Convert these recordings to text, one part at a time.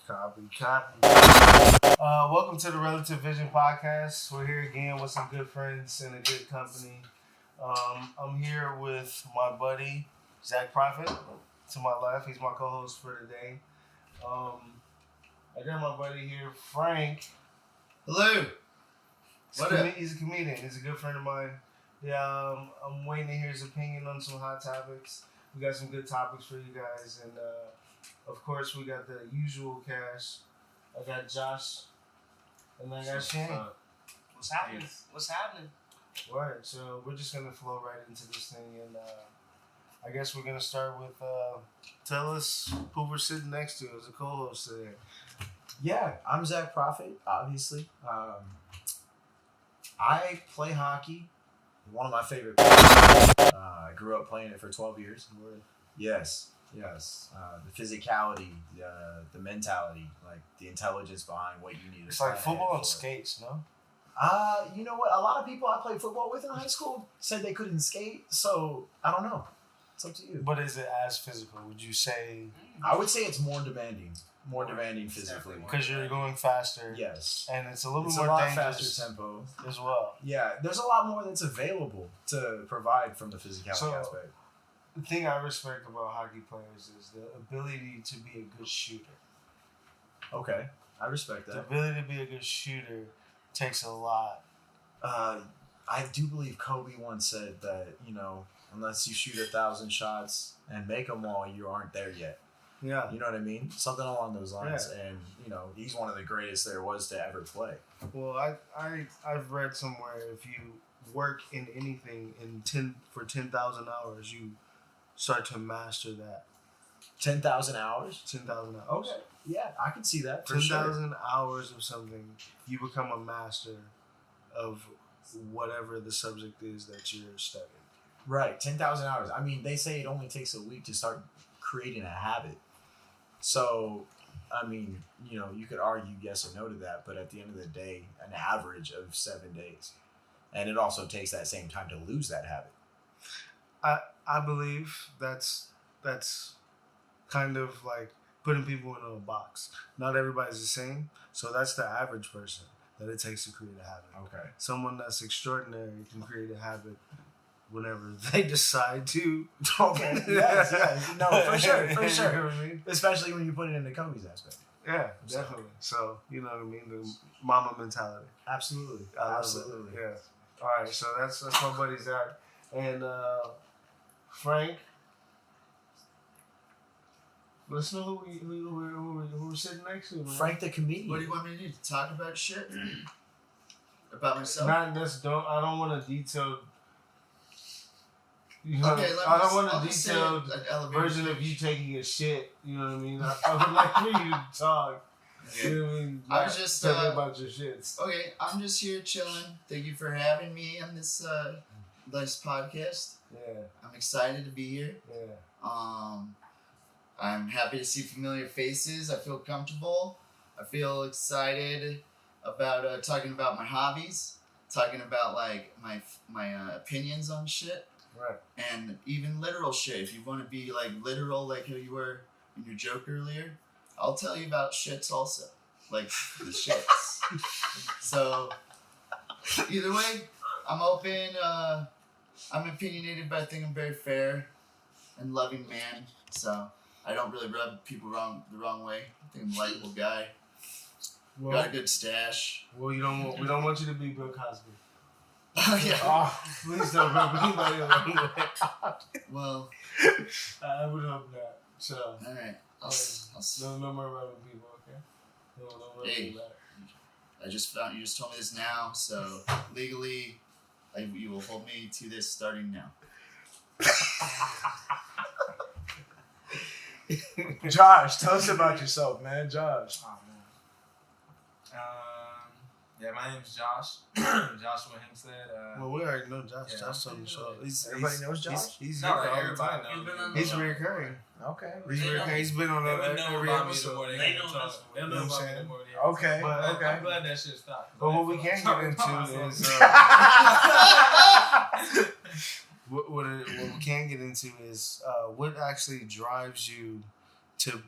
Copy. Welcome to the Relative Vision Podcast. We're here again with some good friends and a good company. I'm here with my buddy, Zach Prophet. To my left, he's my co-host for today. I got my buddy here, Frank. Hello. He's a comedian. He's a good friend of mine. Yeah, I'm waiting to hear his opinion on some hot topics. We got some good topics for you guys, and of course we got the usual cast. I got Josh, and I got Shane. What's happening? What's happening? Right, so we're just gonna flow right into this thing, and I guess we're gonna start with tell us who we're sitting next to as a co-host today. Yeah, I'm Zach Prophet, obviously. I play hockey. One of my favorite sports. I grew up playing it for 12 years. Yes. The physicality, the mentality, like the intelligence behind what you need. It's like football and skates, no? You know what? A lot of people I played football with in high school said they couldn't skate, so I don't know. It's up to you. But is it as physical? Would you say? I would say it's more demanding. More demanding physically. Because you're going faster. Yes. And it's a little It's more a lot dangerous faster tempo. as well. Yeah, there's a lot more that's available to provide from the physicality aspect. The thing I respect about hockey players is the ability to be a good shooter. Okay, I respect The that. ability to be a good shooter takes a lot. I do believe Kobe once said that, unless you shoot 1,000 shots and make them all, you aren't there yet. Yeah. You know what I mean? Something along those lines. Yeah. And, he's one of the greatest there was to ever play. Well, I've read somewhere if you work in anything for 10,000 hours, you start to master that. 10,000 hours? 10,000 hours. Okay. Yeah, I can see that. 10,000 hours of something, you become a master of whatever the subject is that you're studying. Right, 10,000 hours. I mean, they say it only takes a week to start creating a habit. So, I mean, you could argue yes or no to that, but at the end of the day, an average of 7 days. And it also takes that same time to lose that habit. I believe that's kind of like putting people in a box. Not everybody's the same, so that's the average person that it takes to create a habit. Okay. Someone that's extraordinary can create a habit whenever they decide to. Okay. Yes. No, for sure. You know what I mean? Especially when you put it into Kobe's aspect. Yeah, definitely. So, you know what I mean? The mama mentality. Absolutely. Absolutely. Yeah. All right, so that's my buddy Zach. And Frank. Listen to who we're sitting next to, man. Frank the comedian. What do you want me to do? Talk about shit? About myself? I don't want to detail. Okay, I don't want a detailed version of you taking a shit. You know what I mean? I would like for you to talk. Yeah. You know what I mean? I was just tell me about your shits. Okay, I'm just here chilling. Thank you for having me on this nice podcast. Yeah. I'm excited to be here. Yeah. I'm happy to see familiar faces. I feel comfortable. I feel excited about talking about my hobbies, talking about like my opinions on shit. Right. And even literal shit. If you want to be like literal, like how you were in your joke earlier, I'll tell you about shits also. Like the shits. So, either way, I'm open. I'm opinionated, but I think I'm very fair and loving man. So, I don't really rub people the wrong way. I think I'm a likable guy. Well, got a good stash. Well, we don't want you to be Bill Cosby. Yeah. Oh, please don't rub anybody the wrong way. Well, I would hope not. So, all right. No more rubbing people, okay? No rubbing Hey. back. You just told me this now, so legally, you will hold me to this starting now. Josh, tell us about yourself, man. Josh. Oh, man. Yeah, my name's Josh. Joshua Hempstead. Well, we already know Josh. Yeah. Josh on the show. Everybody knows Josh? He's No, here like all the everybody time. knows. He's recurring. Okay. He's been on They would know every about me the episode. more they They get know to talk. us. They'll You know know what I'm about me the saying? more they Okay. But Okay. I'm glad that shit stopped. But what we can get into is what we can get into is what actually drives you to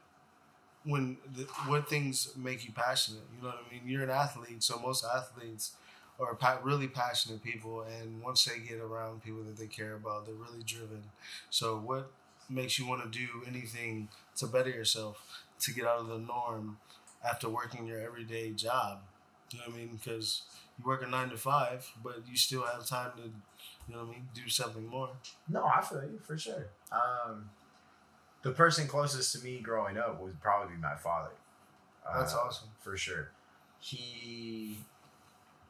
what things make you passionate? You know what I mean? You're an athlete, so most athletes are really passionate people, and once they get around people that they care about, they're really driven. So what makes you want to do anything to better yourself, to get out of the norm after working your everyday job? You know what I mean? Because you work a 9 to 5, but you still have time to, you know what I mean, do something more. No, I feel you for sure. The person closest to me growing up would probably be my father. That's awesome. For sure.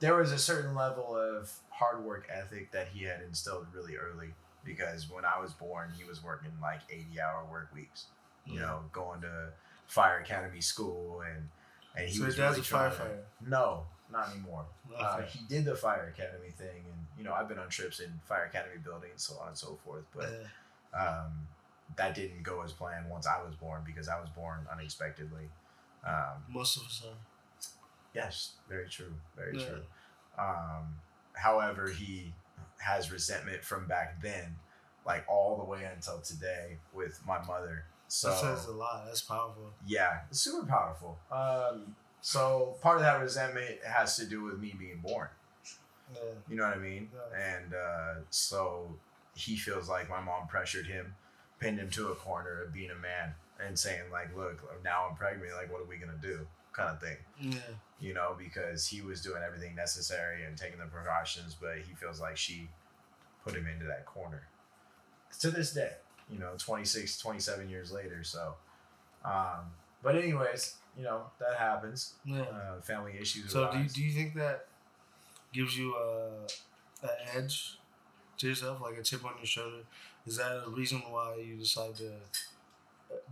There was a certain level of hard work ethic that he had instilled really early, because when I was born, he was working like 80-hour work weeks, you know, going to fire academy school, and he So was your dad's really a trying to- firefighter? No, not anymore. Okay. He did the fire academy thing, and you know, I've been on trips in fire academy buildings, so on and so forth, but that didn't go as planned once I was born, because I was born unexpectedly. Most of us are. Yes, very true, very Yeah. true. However, he has resentment from back then, like all the way until today with my mother. So That says a lot. That's powerful. yeah, it's super powerful. So part of that resentment has to do with me being born. Yeah. You know what I mean? Yeah. And so he feels like my mom pressured him, pinned him to a corner of being a man and saying like, look, now I'm pregnant. Like, what are we going to do? Kind of thing. Yeah. You know, because he was doing everything necessary and taking the precautions, but he feels like she put him into that corner. To this day, you know, 26, 27 years later. So, but anyways, you know, that happens. Yeah. Family issues So arise. do you think that gives you an edge to yourself, like a chip on your shoulder? Is that a reason why you decide to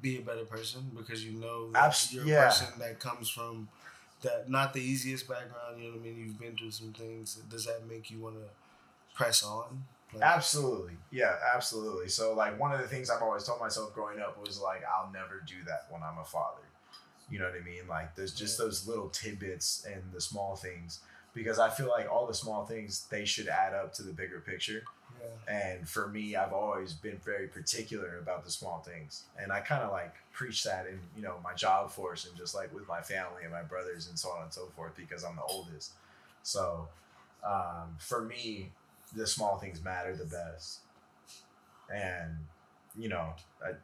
be a better person, because you know that you're a person that comes from that not the easiest background? You know what I mean? You've been through some things. Does that make you want to press on? Like, Absolutely. Yeah, absolutely. So like one of the things I've always told myself growing up was like, I'll never do that when I'm a father. You know what I mean? Like there's just those little tidbits and the small things, because I feel like all the small things, they should add up to the bigger picture. yeah. And for me, I've always been very particular about the small things. And I kind of like preach that in, you know, my job force and just like with my family and my brothers and so on and so forth, because I'm the oldest. So for me, the small things matter the best. And, you know,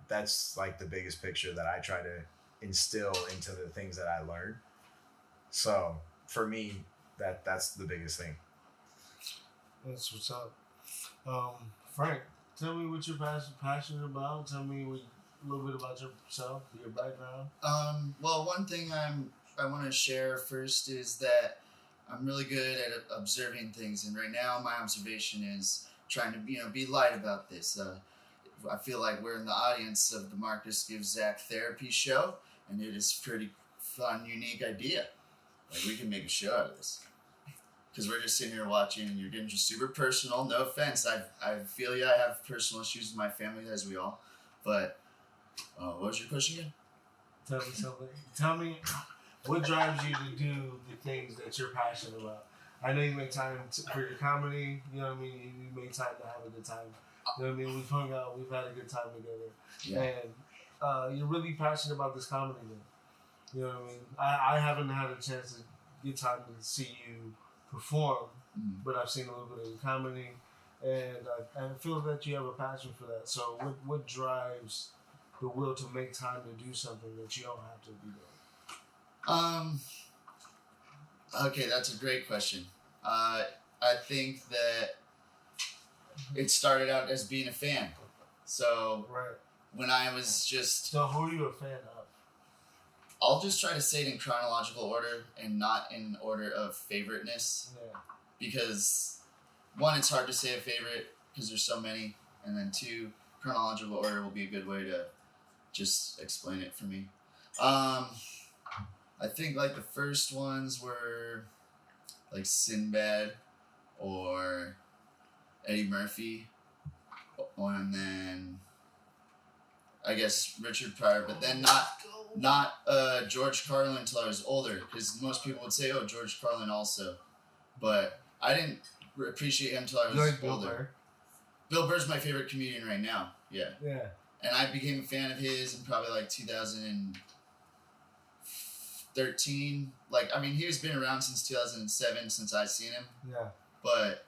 that's like the biggest picture that I try to instill into the things that I learn. So for me, that's the biggest thing. That's what's up. Frank, tell me what you're passionate about. Tell me a little bit about yourself, your background. Well, one thing I want to share first is that I'm really good at observing things, and right now my observation is trying to be light about this. I feel like we're in the audience of the Marcus Gives Zach Therapy show, and it is a pretty fun, unique idea. Like we can make a show out of this. Because we're just sitting here watching, and you're getting just super personal. No offense, I feel I have personal issues with my family, as we all. But what was your question again? Tell me something. Tell me what drives you to do the things that you're passionate about. I know you make time for your comedy. You know what I mean. You make time to have a good time. You know what I mean. We've hung out. We've had a good time together. Yeah. And you're really passionate about this comedy thing. You know what I mean. I haven't had a chance to get time to see you perform, but I've seen a little bit of your comedy, and I feel that you have a passion for that. So what drives the will to make time to do something that you don't have to be doing? Okay, that's a great question. I think that it started out as being a fan. So Right. when I was just, So who are you a fan of? I'll just try to say it in chronological order and not in order of favoriteness. Yeah. Because one, it's hard to say a favorite because there's so many, and then two, chronological order will be a good way to just explain it for me. I think like the first ones were like Sinbad or Eddie Murphy, and then I guess Richard Pryor, but then not George Carlin until I was older, because most people would say, oh, George Carlin also, but I didn't appreciate him until I was You like Bill older. Burr? Bill Burr's my favorite comedian right now, yeah. Yeah. And I became a fan of his in probably like 2000 and 13. Like, I mean, he's been around since 2007, since I've seen him. Yeah. But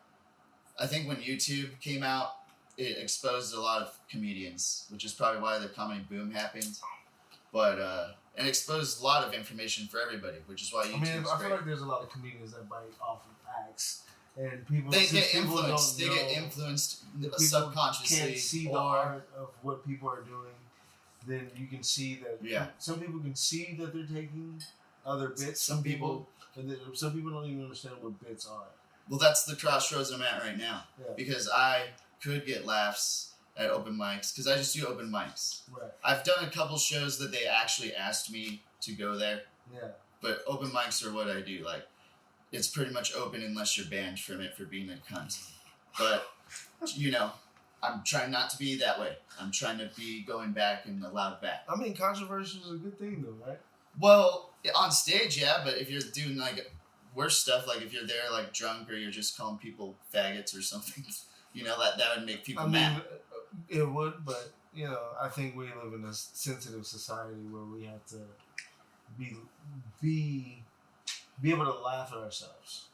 I think when YouTube came out, it exposed a lot of comedians, which is probably why the comedy boom happened. But and exposed a lot of information for everybody, which is why YouTube's I great. feel like there's a lot of comedians that bite off of acts, and people They since get people influenced. They don't get know, influenced people subconsciously, can't see the or art of what people are doing. Then you can see that. Yeah. Some people can see that they're taking other bits. Some people- some people don't even understand what bits are. well, that's the crossroads I'm at right now. Yeah. Because I could get laughs at open mics, because I just do open mics. Right. I've done a couple shows that they actually asked me to go there, Yeah. but open mics are what I do. Like, it's pretty much open unless you're banned from it for being a cunt. But, you know, I'm trying not to be that way. I'm trying to be going back and allowed back. I mean, controversy is a good thing, though, right? Well, on stage, yeah, but if you're doing, like, worse stuff, like if you're there, like, drunk or you're just calling people faggots or something, you know, that would make people I mean, mad. it would, but you know, I think we live in a sensitive society where we have to be able to laugh at ourselves,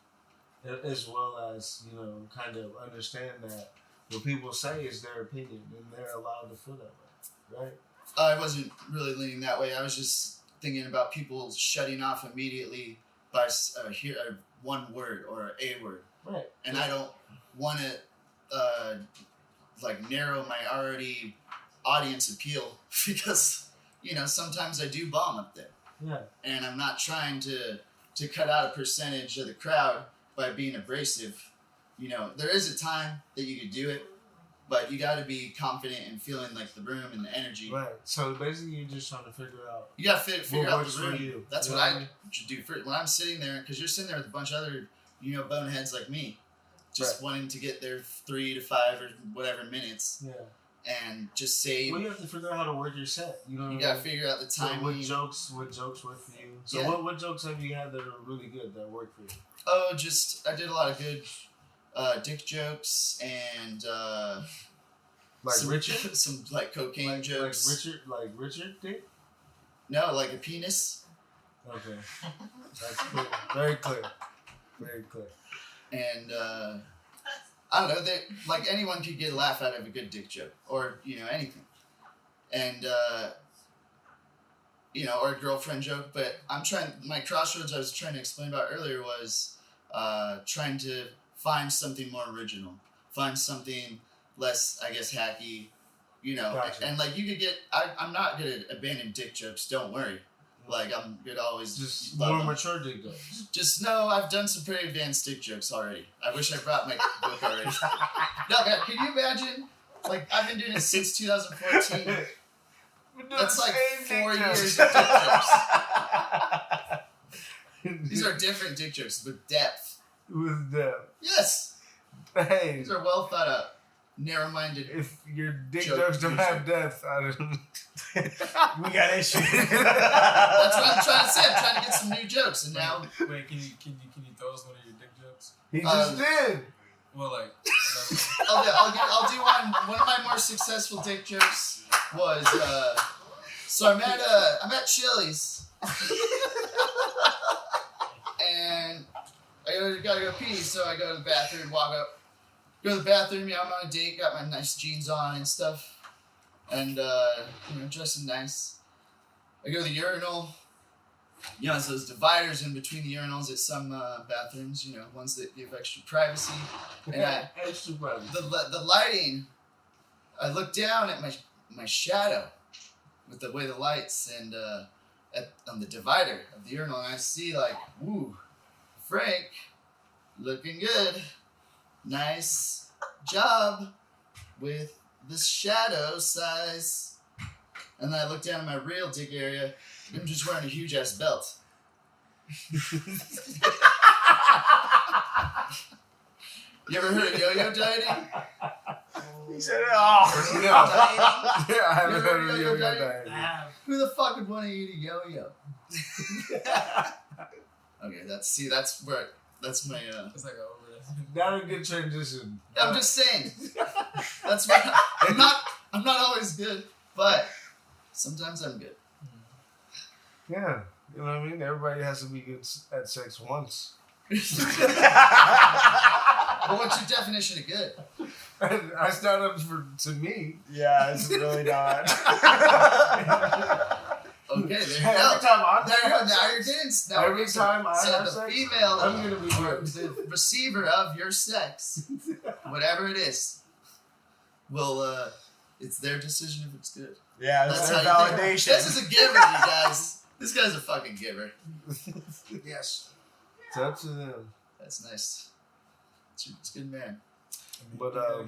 as well as, you know, kind of understand that what people say is their opinion and they're allowed to feel that way, right? I wasn't really leaning that way. I was just thinking about people shutting off immediately by one word or a word. Right. And I don't want to like narrow my already audience appeal because, you know, sometimes I do bomb up there. Yeah. And I'm not trying to cut out a percentage of the crowd by being abrasive. You know, there is a time that you could do it, but you got to be confident and feeling like the room and the energy. Right. So basically, you're just trying to figure out. You got to figure What out works the for room. you. That's You what know what I I mean? should do first. When I'm sitting there, because you're sitting there with a bunch of other, you know, boneheads like me, just wanting to get their 3 to 5 or whatever minutes, Yeah. and just say, Well, you have to figure out how to work your set. You know what you I got mean? to figure out the timing. What jokes work for you? So Yeah. what jokes have you had that are really good that work for you? Oh, just I did a lot of good dick jokes and Like some, Richard? some like cocaine jokes. Like Richard did? No, like a penis. Okay. That's clear. Very clear. Very clear. And I don't know, they like anyone could get a laugh out of a good dick joke, or you know, anything. And you know, or a girlfriend joke. But I'm trying. My crossroads I was trying to explain about earlier was trying to find something more original, find something less, I guess, hacky. You know, Gotcha. and like you could get. I'm not good at abandoning dick jokes. Don't worry. Like I'm good to always Just love more them. mature dick jokes. Just no, I've done some pretty advanced dick jokes already. I wish I brought my book already. No, man, can you imagine? Like I've been doing it since 2014. That's like 4 years of dick jokes. These are different dick jokes with depth. With depth. Yes, Hey, these are well thought out, narrow-minded. if your dick Joke jokes don't user. have depth, I don't. We got issues. That's what I'm trying to say. I'm trying to get some new jokes, and now Wait, can you throw us one of your dick jokes? He just did. Well, like I'll do one. One of my more successful dick jokes was so I'm at Chili's and I gotta go pee, so I go to the bathroom, walk up, go to the bathroom. Yeah, I'm on a date, got my nice jeans on and stuff, and you know, dressing nice. I go to the urinal. You know, there's those dividers in between the urinals at some bathrooms. You know, ones that give extra privacy. And Extra brother. the lighting, I look down at my shadow with the way the lights and on the divider of the urinal, and I see like, woo, Frank, looking good, nice job with the shadow size. And then I look down at my real dick area. I'm just wearing a huge ass belt. You ever heard of yo-yo dieting? He said, "Oh, Yeah, I haven't You heard of ever yo-yo dieting? dieting. Who the fuck would want to eat a yo-yo? Okay, that's my it's like over. Not a good transition. I'm just saying. That's why I'm not always good, but sometimes I'm good. Yeah. You know what I mean? Everybody has to be good at sex once. Well, what's your definition of good? I stand up to me. Yeah, it's really not. Okay, there you Every go. time I There you go. Now you're getting. Now Every time I so have the sex, female, I'm gonna be or good. the receiver of your sex, whatever it is, will it's their decision if it's good. Yeah, That's it's how you validation. This is a giver, you guys. This guy's a fucking giver. Yes. It's up to them. That's nice. It's a good man. But that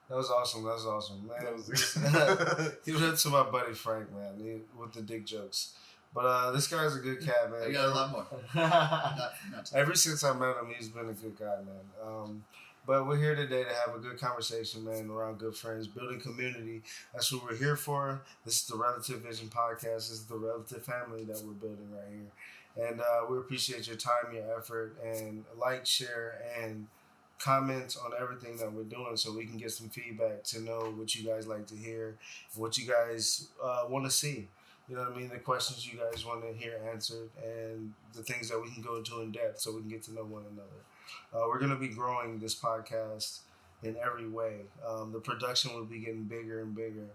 was awesome. That was awesome, man. Give it up to my buddy Frank, man, with the dick jokes. But this guy's a good cat, man. I got a lot more. Not Ever since I met him, he's been a good guy, man. But we're here today to have a good conversation, man, around good friends, building community. That's what we're here for. This is the Relative Vision Podcast. This is the relative family that we're building right here. And we appreciate your time, your effort, and like, share, and comment on everything that we're doing so we can get some feedback to know what you guys like to hear, what you guys want to see. You know what I mean? The questions you guys want to hear answered, and the things that we can go into in depth so we can get to know one another. We're going to be growing this podcast in every way. The production will be getting bigger and bigger,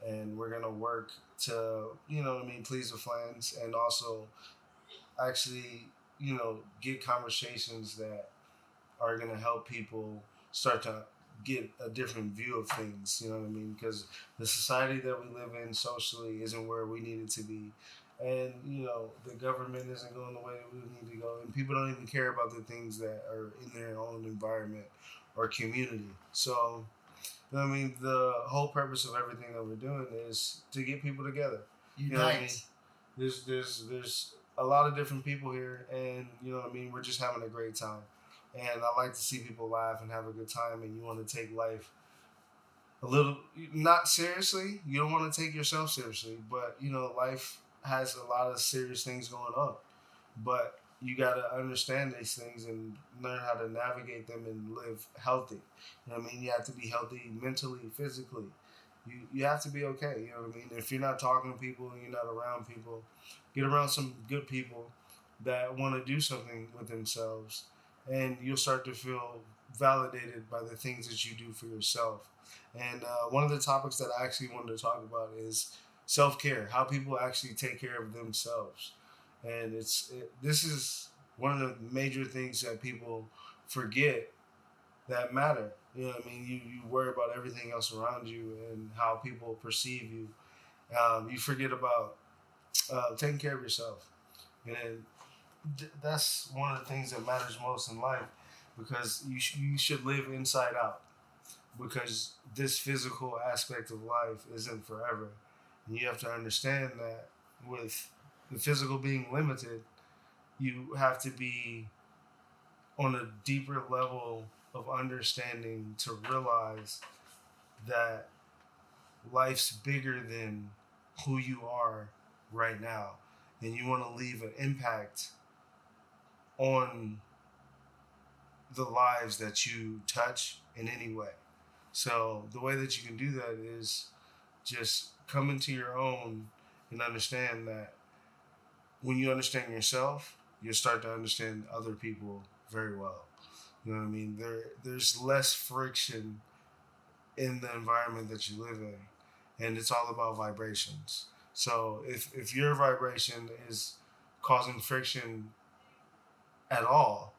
and we're going to work to, you know what I mean, please the fans, and also actually, you know, get conversations that are going to help people start to get a different view of things, you know what I mean? Because the society that we live in socially isn't where we need it to be. And, you know, the government isn't going the way that we need to go. And people don't even care about the things that are in their own environment or community. So, you know what I mean? The whole purpose of everything that we're doing is to get people together. Unite. You know what I mean? There's a lot of different people here, and, you know what I mean? We're just having a great time. And I like to see people laugh and have a good time, and you want to take life a little, not seriously. You don't want to take yourself seriously, but, you know, life has a lot of serious things going on. But you got to understand these things and learn how to navigate them and live healthy. You know what I mean? You have to be healthy mentally, physically. You have to be okay. You know what I mean? If you're not talking to people and you're not around people, get around some good people that want to do something with themselves. And you'll start to feel validated by the things that you do for yourself. And one of the topics that I actually wanted to talk about is self-care, how people actually take care of themselves. And this is one of the major things that people forget that matter. You know what I mean? You worry about everything else around you and how people perceive you. You forget about taking care of yourself. And that's one of the things that matters most in life, because you should live inside out, because this physical aspect of life isn't forever, and you have to understand that with the physical being limited, you have to be on a deeper level of understanding to realize that life's bigger than who you are right now, and you want to leave an impact on the lives that you touch in any way. So the way that you can do that is just come into your own and understand that when you understand yourself, you'll start to understand other people very well. You know what I mean? There's less friction in the environment that you live in, and it's all about vibrations. So if your vibration is causing friction at all,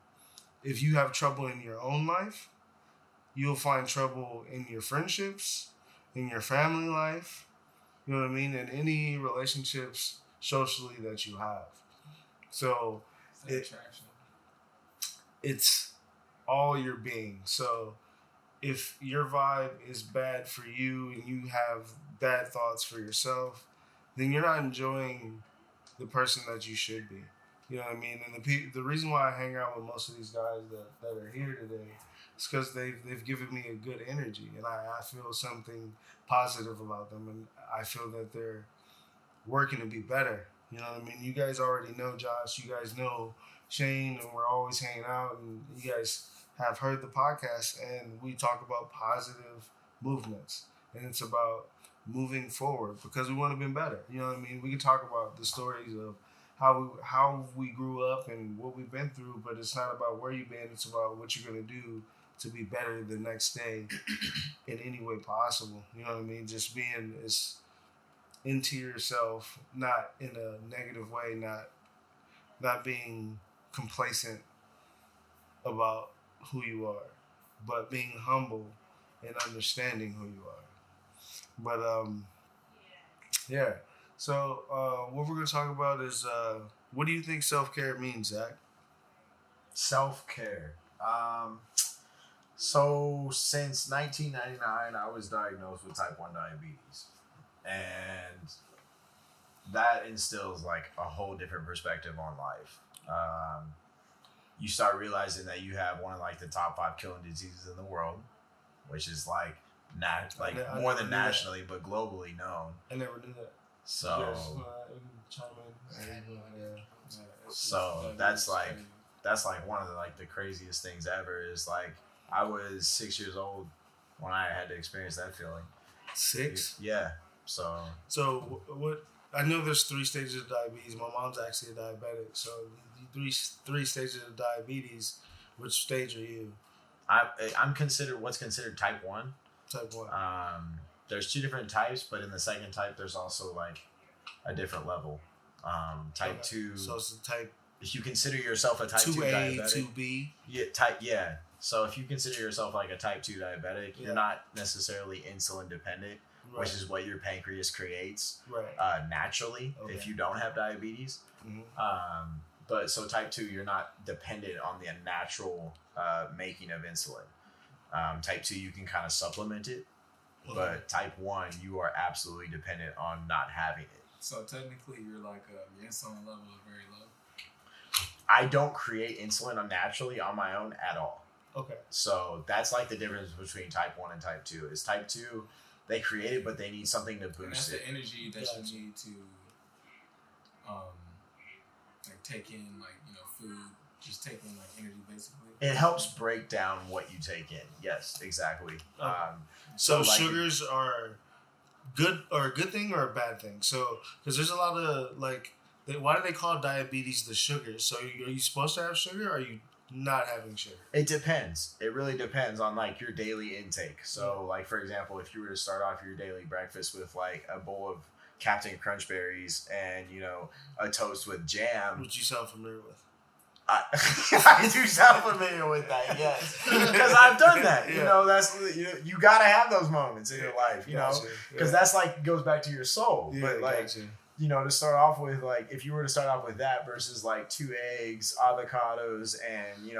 if you have trouble in your own life, you'll find trouble in your friendships, in your family life, you know what I mean, in any relationships socially that you have. So it's all your being. So if your vibe is bad for you and you have bad thoughts for yourself, then you're not enjoying the person that you should be. You know what I mean? And the reason why I hang out with most of these guys that are here today is because they've given me a good energy, and I feel something positive about them, and I feel that they're working to be better. You know what I mean? You guys already know Josh. You guys know Shane, and we're always hanging out, and you guys have heard the podcast, and we talk about positive movements, and it's about moving forward because we want to be better. You know what I mean? We can talk about the stories of how we grew up and what we've been through, but it's not about where you've been. It's about what you're gonna do to be better the next day in any way possible. You know what I mean? Just being as into yourself, not in a negative way, not being complacent about who you are, but being humble and understanding who you are. But yeah. So what we're gonna talk about is what do you think self-care means, Zach? Self-care. So since 1999, I was diagnosed with type 1 diabetes. And that instills like a whole different perspective on life. You start realizing that you have one of like the top 5 killing diseases in the world, which is like I more never than knew that. nationally but globally known. I never knew that. So Yes, chime in. Yeah. So that's like one of the craziest things ever is like I was 6 years old when I had to experience that feeling. 6. Yeah. So What? I know there's 3 stages of diabetes. My mom's actually a diabetic. So three stages of diabetes. Which stage are you? I'm considered what's considered type 1. Type 1. There's 2 different types, but in the second type, there's also like a different level. Type Okay. 2. So it's the type If you consider yourself a type 2 2A, diabetic, 2B. yeah. So if you consider yourself like a type 2 diabetic, Yeah. you're not necessarily insulin dependent, Right. which is what your pancreas creates Right. naturally Okay. if you don't have diabetes. Mm-hmm. But so type 2, you're not dependent on the natural making of insulin. Type 2, you can kind of supplement it. But type 1, you are absolutely dependent on not having it. So technically, you're like your insulin level is very low. I don't create insulin naturally on my own at all. Okay. So that's like the difference between type 1 and type 2. Is type 2, they create it, but they need something to And that's boost the it. energy that Gotcha. you need to, like take in, like food. Just take in like energy, basically. It helps break down what you take in. Yes, exactly. Okay. So So like- sugars are good or a good thing or a bad thing? So because there's a lot of why do they call diabetes the sugar? So are you supposed to have sugar? Or are you not having sugar? It depends. It really depends on like your daily intake. So like for example, if you were to start off your daily breakfast with like a bowl of Captain Crunch berries and a toast with jam, Which you sound familiar with. I do sound familiar with that, yes, because I've done that. Yeah. That's you gotta have those moments in your life, Gotcha. because Yeah. that's like goes back to your soul. Yeah, But like gotcha. to start off with, like if you were to start off with that versus like 2 eggs, avocados, and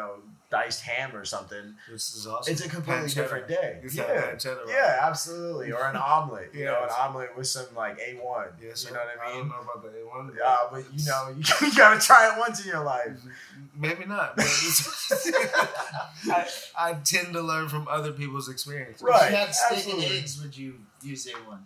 diced ham or something, This is awesome. it's a completely Pancetta. different day. It's that Yeah, pancetta, right? yeah, absolutely. Or an omelet, an Yes. omelet with some like A1. Yes, You know what I I don't mean? know about the A1. But you gotta try it once in your life. Maybe not. But I tend to learn from other people's experiences. If Right. you had steak absolutely. and eggs, would you use A1?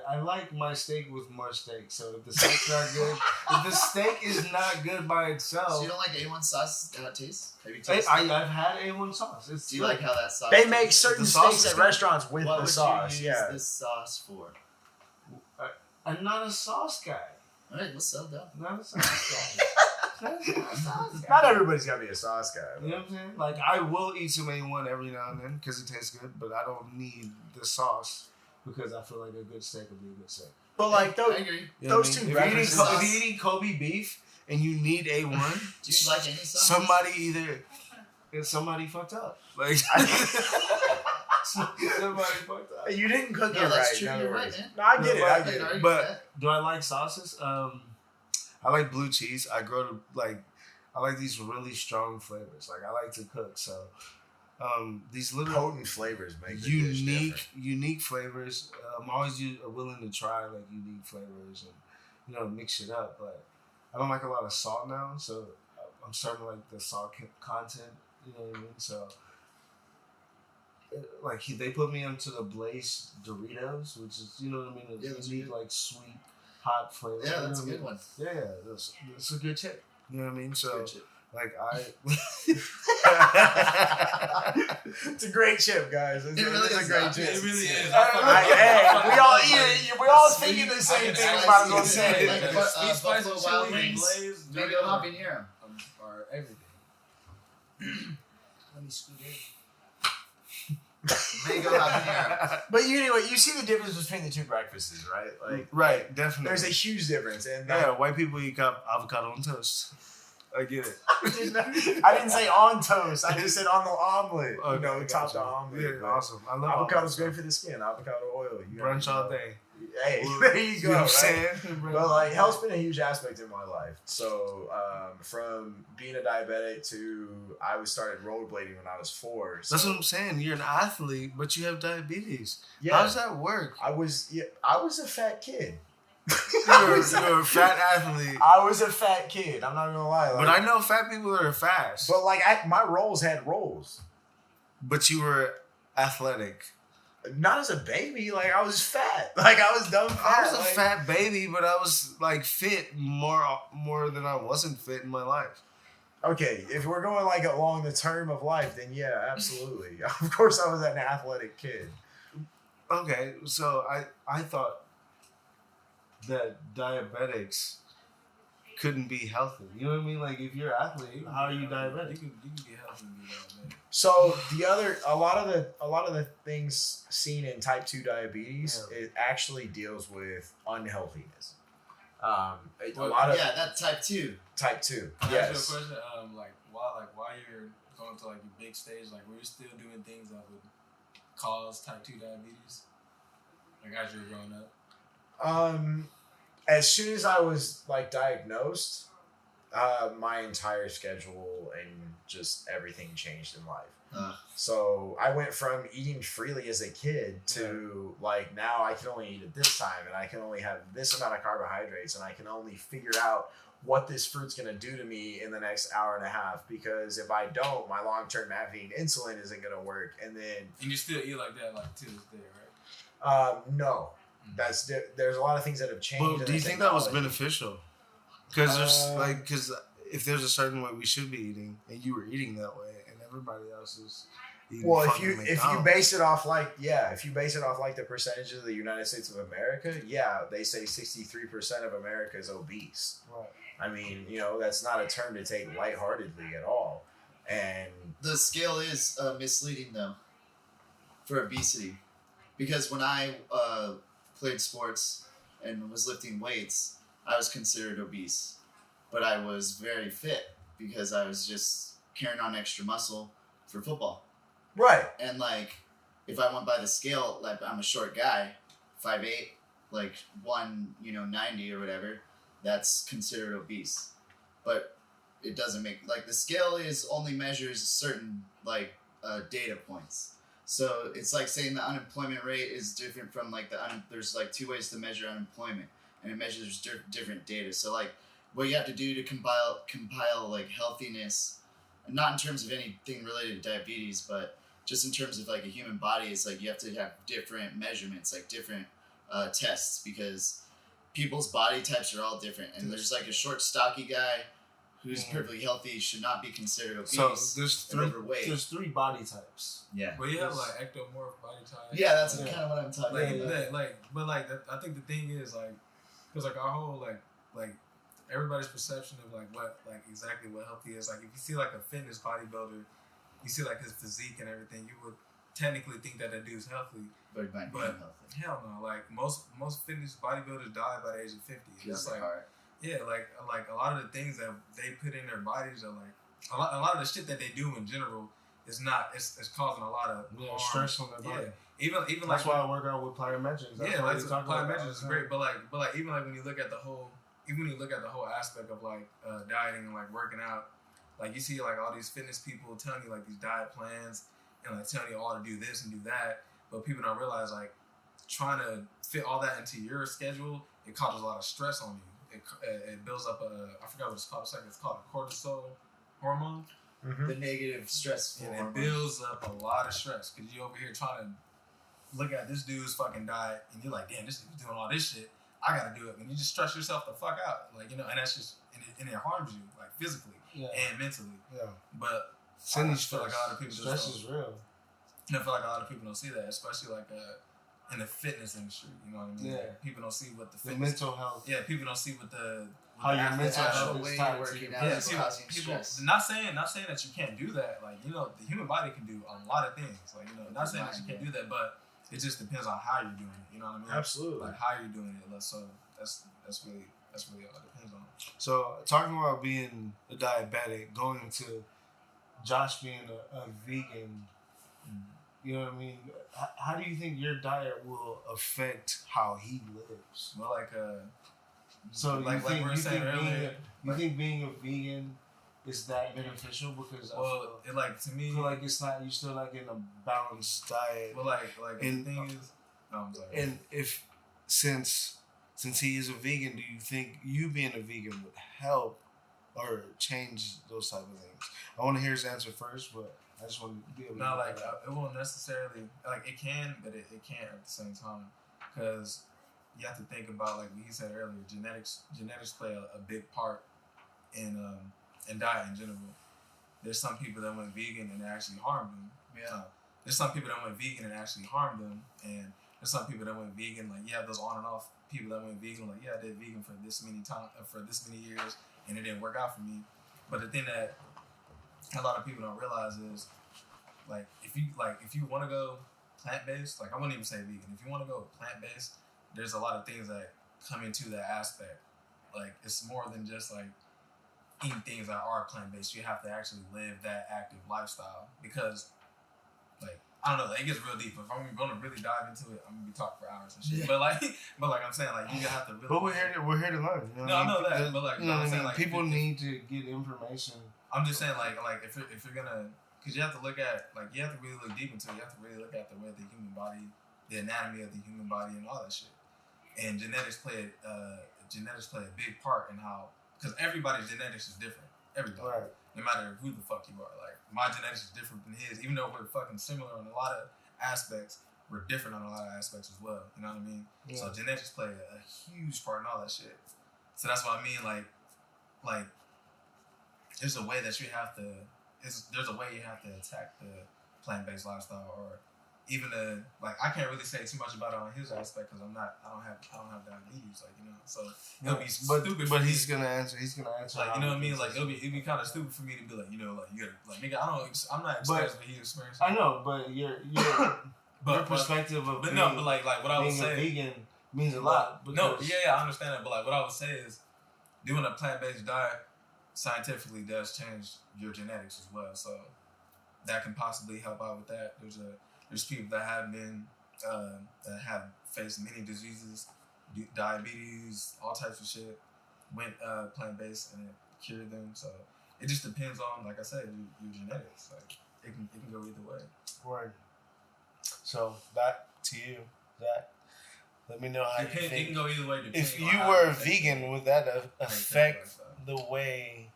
I like my steak with more steak. So if the steak's not good, if the steak is not good by So itself, you don't like A1 sauce? How it tastes? Have you I've tasted it? had A1 sauce. It's Do you like how that sauce They tastes? make certain The sauce steaks is at good. restaurants with What the would sauce. you use Yeah. this sauce for? I'm not a sauce guy. All right, let's sell that. Not a sauce guy. Not a sauce guy. Not everybody's gotta be a sauce guy. You know what I'm saying? Like I will eat some A1 every now and then because it tastes good, but I don't need the sauce because I feel like a good steak would be a good steak. But like I those, agree. You know what Those I two mean? breakfast If sauce- you're eating Kobe beef and you need A1, Do you like any sauce? somebody fucked up. Like somebody fucked up. you didn't cook No, it that's right. true, in other you're right, words. man. No, I get it. I Can't get it. argue with But that. do I like sauces? I like blue cheese. I like these really strong flavors. Like I like to cook, so these little Potent flavors make the dish different. unique flavors. I'm always willing to try like unique flavors and mix it up. But I don't like a lot of salt now, so I'm starting to like the salt content. You know what I mean? So like they put me onto the Blaze Doritos, which is what I mean. Yeah, those are unique good. like sweet hot flavor. Yeah, you that's a know what I good mean? one. Yeah, that's a good chip. You know what I mean? So Good shit. Like It's a great chip, guys. It's, It really it's is a great not. chip. It really is. Hey, we all eat it. We all thinking the same can thing. actually Might as well see say it. it. Like, Sweet spicy Buffalo Wild chili, Wings. glazed, Mango habanero. or everything. Let me scoot in. Mango habanero. But anyway, you see the difference between the two breakfasts, right? Like, right, definitely. there's a huge difference, and yeah, white people eat avocado on toast. I get it. I didn't say on toast. I just said on the omelet. Okay, You know, I top got the you. omelet. Yeah, but awesome. I love Avocado's avocado. great for the skin. Avocado oil. You Brunch gotta, all day. Hey, Well, there you You go. know what I'm Right? saying? But like, health's been a huge aspect in my life. So from being a diabetic to I started rollerblading when I was 4. So, That's what I'm saying. You're an athlete, but you have diabetes. yeah, How does that work? I was a fat kid. You're a fat athlete. I was a fat kid. I'm not gonna lie. Like, But I know fat people that are fast. But like, my roles had roles. But you were athletic. Not as a baby. Like I was fat. Like I was dumb fat. I was a like, fat baby, but I was like fit more than I wasn't fit in my life. Okay, if we're going like along the term of life, then yeah, absolutely. Of course, I was an athletic kid. Okay, so I thought that diabetics couldn't be healthy. You know what I mean? Like if you're an athlete, how are you diabetic? You can get healthy and be diabetic. So a lot of the things seen in type 2 diabetes, it actually deals with unhealthiness. A lot of Yeah, that's type 2. type 2. Can I Yes. ask you a question? While you're going to like your big stage, like were you still doing things that would cause type 2 diabetes? Like as you were growing up? As soon as I was like diagnosed, my entire schedule and just everything changed in life. So I went from eating freely as a kid to like now I can only eat at this time and I can only have this amount of carbohydrates and I can only figure out what this fruit's gonna do to me in the next hour and a half, because if I don't, my long-term caffeine insulin isn't gonna work. And then And you still eat like that like to this day, right? no, there's a lot of things that have changed. But in do you the think that was technology. beneficial? Because if there's a certain way we should be eating, and you were eating that way, and everybody else is eating Well, if fucking you McDonald's. base it off like the percentages of the United States of America, yeah, they say 63% of America is obese. Right. I mean, that's not a term to take lightheartedly at all. And The scale is misleading though for obesity, because when I played sports and was lifting weights, I was considered obese, but I was very fit because I was just carrying on extra muscle for football. right, And like, if I went by the scale, like I'm a short guy, 5'8", like 190 or whatever, that's considered obese. But it doesn't make, like, the scale only measures certain like data points. So it's like saying the unemployment rate is different from like there's like 2 ways to measure unemployment, and it measures different data. So like what you have to do to compile like healthiness, not in terms of anything related to diabetes, but just in terms of like a human body, is like you have to have different measurements, like different tests, because people's body types are all different. And there's like a short, stocky guy who's perfectly healthy should not be considered obese. So and overweight. there's 3 body types. Yeah. But you have like ectomorph body type. Yeah, that's Yeah. kind of what I'm talking Like, about. I think the thing is like, because like our whole like everybody's perception of like what like exactly what healthy is. Like if you see like a fitness bodybuilder, you see like his physique and everything, you would technically think that dude's healthy. But it might be But unhealthy. hell no, like most fitness bodybuilders die by the age of 50. It's like yeah, like a lot of the things that they put in their bodies are like a lot of the shit that they do in general is not it's causing a lot of harm. Stress on their body. Even That's like why I work out with plyometrics. yeah, like plyometrics is great, but like even like when you look at the whole aspect of like dieting and like working out, like you see like all these fitness people telling you like these diet plans and like telling you all to do this and do that, but people don't realize like trying to fit all that into your schedule, it causes a lot of stress on you. It builds up I forgot what it's called. It's called a cortisol hormone. The negative stress And hormone. it builds up a lot of stress because you're over here trying to look at this dude's fucking diet and you're like, damn, this dude's doing all this shit. I gotta do it. When you just stress yourself the fuck out, like, you know, and that's just, and it harms you, like, physically and mentally. Yeah. But Sending I feel stress. like a lot of people Stress just is real. I feel like a lot of people don't see that, especially like in the fitness industry. You know what I mean? Yeah. Like, people don't see what the The fitness. mental health. Yeah, people don't see what the How your athlete- mental actual health way is you're tied to working your out. Yeah, It's people, causing stress. not saying that you can't do that. Like, you know, the human body can do a lot of things. Like, you know, not saying that you can't do that, but it just depends on how you're doing it. You know what I mean? Absolutely. Like how you're doing it. So that's really all it depends on. So talking about being a diabetic, going into Josh being a vegan, you know what I mean? How do you think your diet will affect how he lives? Well, like So like you think, we were you saying think being earlier. you think being a vegan is that beneficial? Because Well, it like to me. I feel like it's not. You're still like in a balanced diet. Well, like And- the thing is, no, I'm sorry. And if since he is a vegan, do you think you being a vegan would help or change those type of things? I want to hear his answer first, but I just want to be able to. No, like it won't necessarily like it can, but it can't at the same time, because you have to think about like what he said earlier. Genetics play a big part in diet in general. There's some people that went vegan and it actually harmed them. Yeah. There's some people that went vegan and it actually harmed them, and there's some people that went vegan like you have those on and off people that went vegan like I did vegan for this many years and it didn't work out for me. But the thing that a lot of people don't realize is like if you want to go plant-based, like I wouldn't even say vegan. If you want to go plant-based, there's a lot of things that come into that aspect. Like it's more than just like eating things that are plant-based. You have to actually live that active lifestyle because like I don't know, like, it gets real deep. If I'm gonna really dive into it, I'm gonna be talking for hours and shit. Yeah. But like I'm saying, like you have to really. But we're here to learn. You know No, I know what that, mean? but, like, you know I'm what I saying, mean. like, People if- need to get information. I'm just saying, like if you're gonna, because you have to look at, like, you have to really look deep into it. You have to really look at the way the human body, the anatomy of the human body, and all that shit. And genetics play a big part in how, because everybody's genetics is different. Everybody, Right. no matter who the fuck you are. Like my genetics is different than his, even though we're fucking similar on a lot of aspects. We're different on a lot of aspects as well. You know what I mean? Yeah. So genetics play a huge part in all that shit. So that's what I mean. Like. There's a way that you have to. There's a way you have to attack the plant-based lifestyle, or even like I can't really say too much about it on his aspect because I don't have diabetes, like, you know. So it'll be stupid. But for me. he's gonna answer. He's gonna answer. Like, you how know what I he mean? Like thinks. it'd be kind of stupid for me to be like, you know, like you gotta like nigga. I'm not But- experiencing what he experienced. I know, but your your perspective of but being, no, but like what I was being a saying. vegan means a lot. No, Because yeah, I understand that, but like what I would say is, doing a plant-based diet scientifically does change your genetics as well. So that can possibly help out with that. There's people that have been that have faced many diseases, diabetes, all types of shit, went plant-based and it cured them. So it just depends on, like I said, your genetics. Like it can go either way. Word. So back to you, Zach. Let me know how you It think. can go either way. If depending you on how were you a take vegan, it. would that How you take affect lifestyle. the way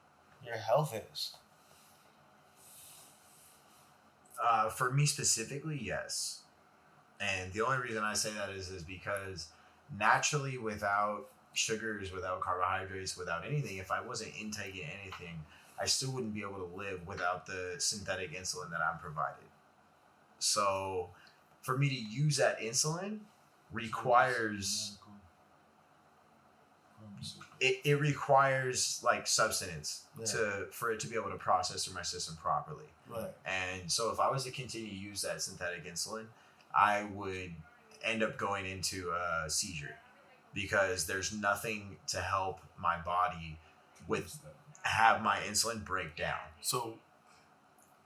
your health is? For me specifically, yes. And the only reason I say that is because naturally, without sugars, without carbohydrates, without anything, if I wasn't intaking anything, I still wouldn't be able to live without the synthetic insulin that I'm provided. So for me to use that insulin requires it requires like substance for it to be able to process through my system properly. Right. And so if I was to continue to use that synthetic insulin, I would end up going into a seizure because there's nothing to help my body with have my insulin break down. So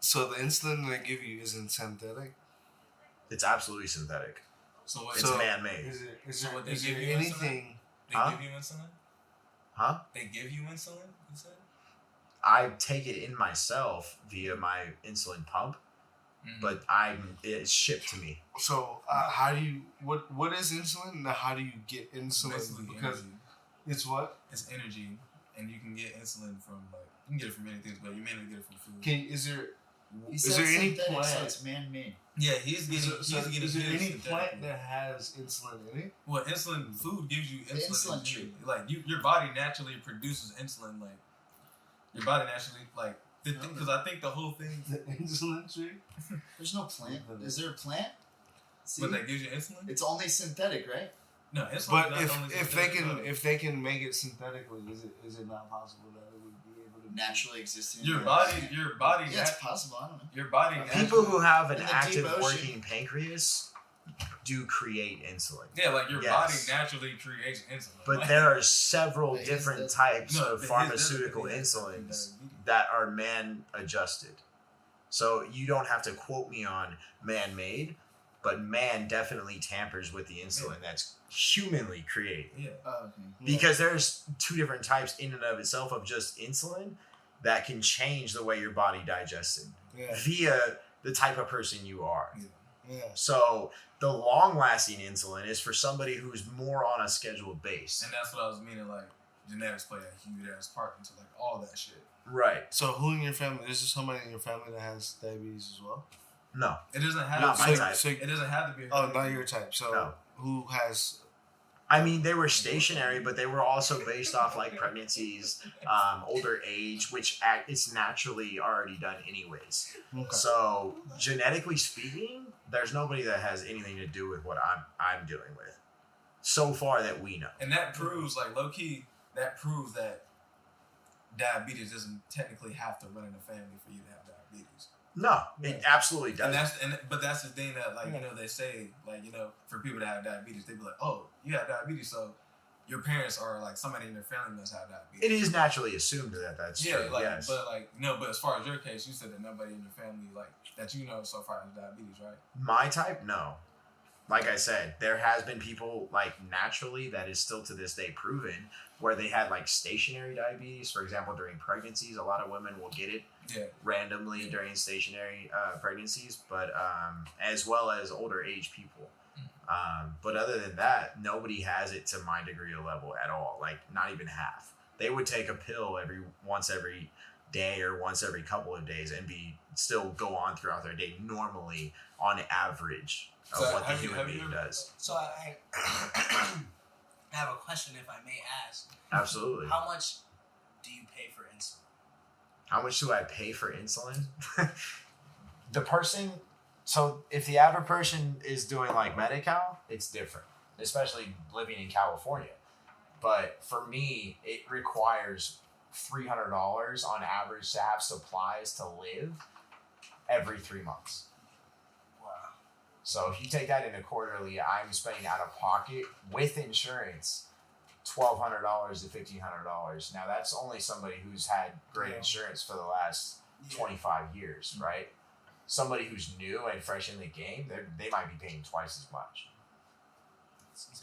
the insulin they give you isn't synthetic. It's absolutely synthetic. So what? It's So- man-made. Is So there, what they is give there you anything? They Huh? give you insulin? Huh? They give you insulin, you said? I take it in myself via my insulin pump, but it's shipped to me. So how do you what is insulin? And how do you get insulin? Basically Because energy. it's what? It's energy, and you can get insulin from, like, you can get it from many things, but you mainly get it from food. Is there He Is said there any synthetic, plant? so it's man-made. Yeah, he's getting. So He's getting. is there his any synthetically. plant that has insulin in it? Well, insulin food gives you The insulin. insulin insulin treatment. like your body naturally produces insulin. Like your body naturally like because I think the whole thing. The insulin tree? There's no plant. Is there a plant? See, But that gives you insulin. it's only synthetic, right? No, insulin. But not only if they synthetic, can no. if they can make it synthetically, is it not possible that it would be able to Naturally existing. your in body, the- your body, Yeah, it's possible. I don't know. your body. People who have an In the active deep ocean. working pancreas do create insulin. Yeah, like your Yes. body naturally creates insulin. But Like, there are several Wait, is different that- types no, of but his pharmaceutical definitely has insulins diabetes. that are man adjusted. So you don't have to quote me on man made, but man definitely tampers with the insulin that's humanly created. Yeah. Oh, okay. Because there's two different types in and of itself of just insulin that can change the way your body digests it Yeah. via the type of person you are. Yeah. So the long lasting insulin is for somebody who's more on a scheduled base. And that's what I was meaning. Like genetics play a huge ass part into like all that shit. Right. So who in your family? Is there somebody in your family that has diabetes as well? No. It doesn't have. Not to my be, type. So, It doesn't have to be. oh, not your type. So No. who has? I mean, they were stationary, but they were also based off like pregnancies, older age, which it's naturally already done anyways. Okay. So genetically speaking, there's nobody that has anything to do with what I'm dealing with, so far that we know. And that proves, like low key, that proves that diabetes doesn't technically have to run in the family for you to have diabetes. No, it absolutely And doesn't. but that's the thing that like Yeah. you know they say like you know for people that have diabetes they be like, oh, you have diabetes, so your parents are like somebody in their family must have diabetes. It is naturally assumed that that's Yeah, true. like Yes. but like no, but as far as your case, you said that nobody in your family like that you know so far has diabetes, right? My type, no. Like I said, there has been people like naturally that is still to this day proven where they had like stationary diabetes. For example, during pregnancies, a lot of women will get it Yeah. randomly during stationary pregnancies, but as well as older age people. But other than that, nobody has it to my degree of level at all. Like not even half. They would take a pill once every day or once every couple of days and still go on throughout their day normally on average of So what the have you- human have you being ever- does. So I have a question, if I may ask. Absolutely. How much do you pay for insulin? How much do I pay for insulin? So if the average person is doing like Medi-Cal, it's different, especially living in California. But for me, it requires $300 on average to have supplies to live every 3 months. Wow. So if you take that into quarterly, I'm spending out of pocket with insurance $1,200 to $1,500. Now that's only somebody who's had great Yeah. insurance for the last 25 years, right? Somebody who's new and fresh in the game, they might be paying twice as much.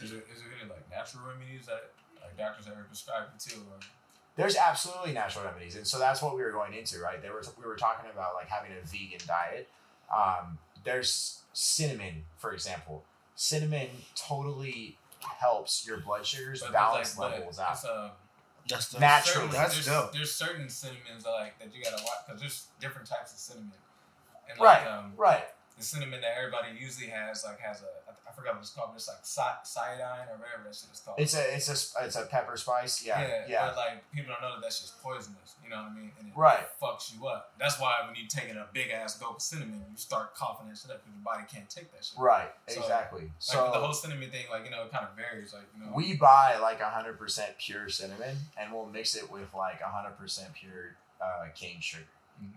Is there any like natural remedies that like doctors ever prescribe you to? Or? There's absolutely natural remedies, and so that's what we were going into, right? We were talking about like having a vegan diet. There's cinnamon, for example. Cinnamon totally helps your blood sugars But balance there's, like, levels out. It's, That's dope. Naturally. That's dope. There's certain cinnamons that you gotta watch because there's different types of cinnamon. And Right. like, Right. the cinnamon that everybody usually has I forgot what it's called, but it's like cyanide or whatever that shit is called. It's a pepper spice. Yeah. But like people don't know that that's just poisonous. You know what I mean? And it Right. fucks you up. That's why when you taking a big ass gulp of cinnamon, you start coughing that shit up because your body can't take that shit. Right. So, Exactly. Like So the whole cinnamon thing, like it kind of varies. Like we buy like 100% pure cinnamon, and we'll mix it with like 100% pure cane sugar.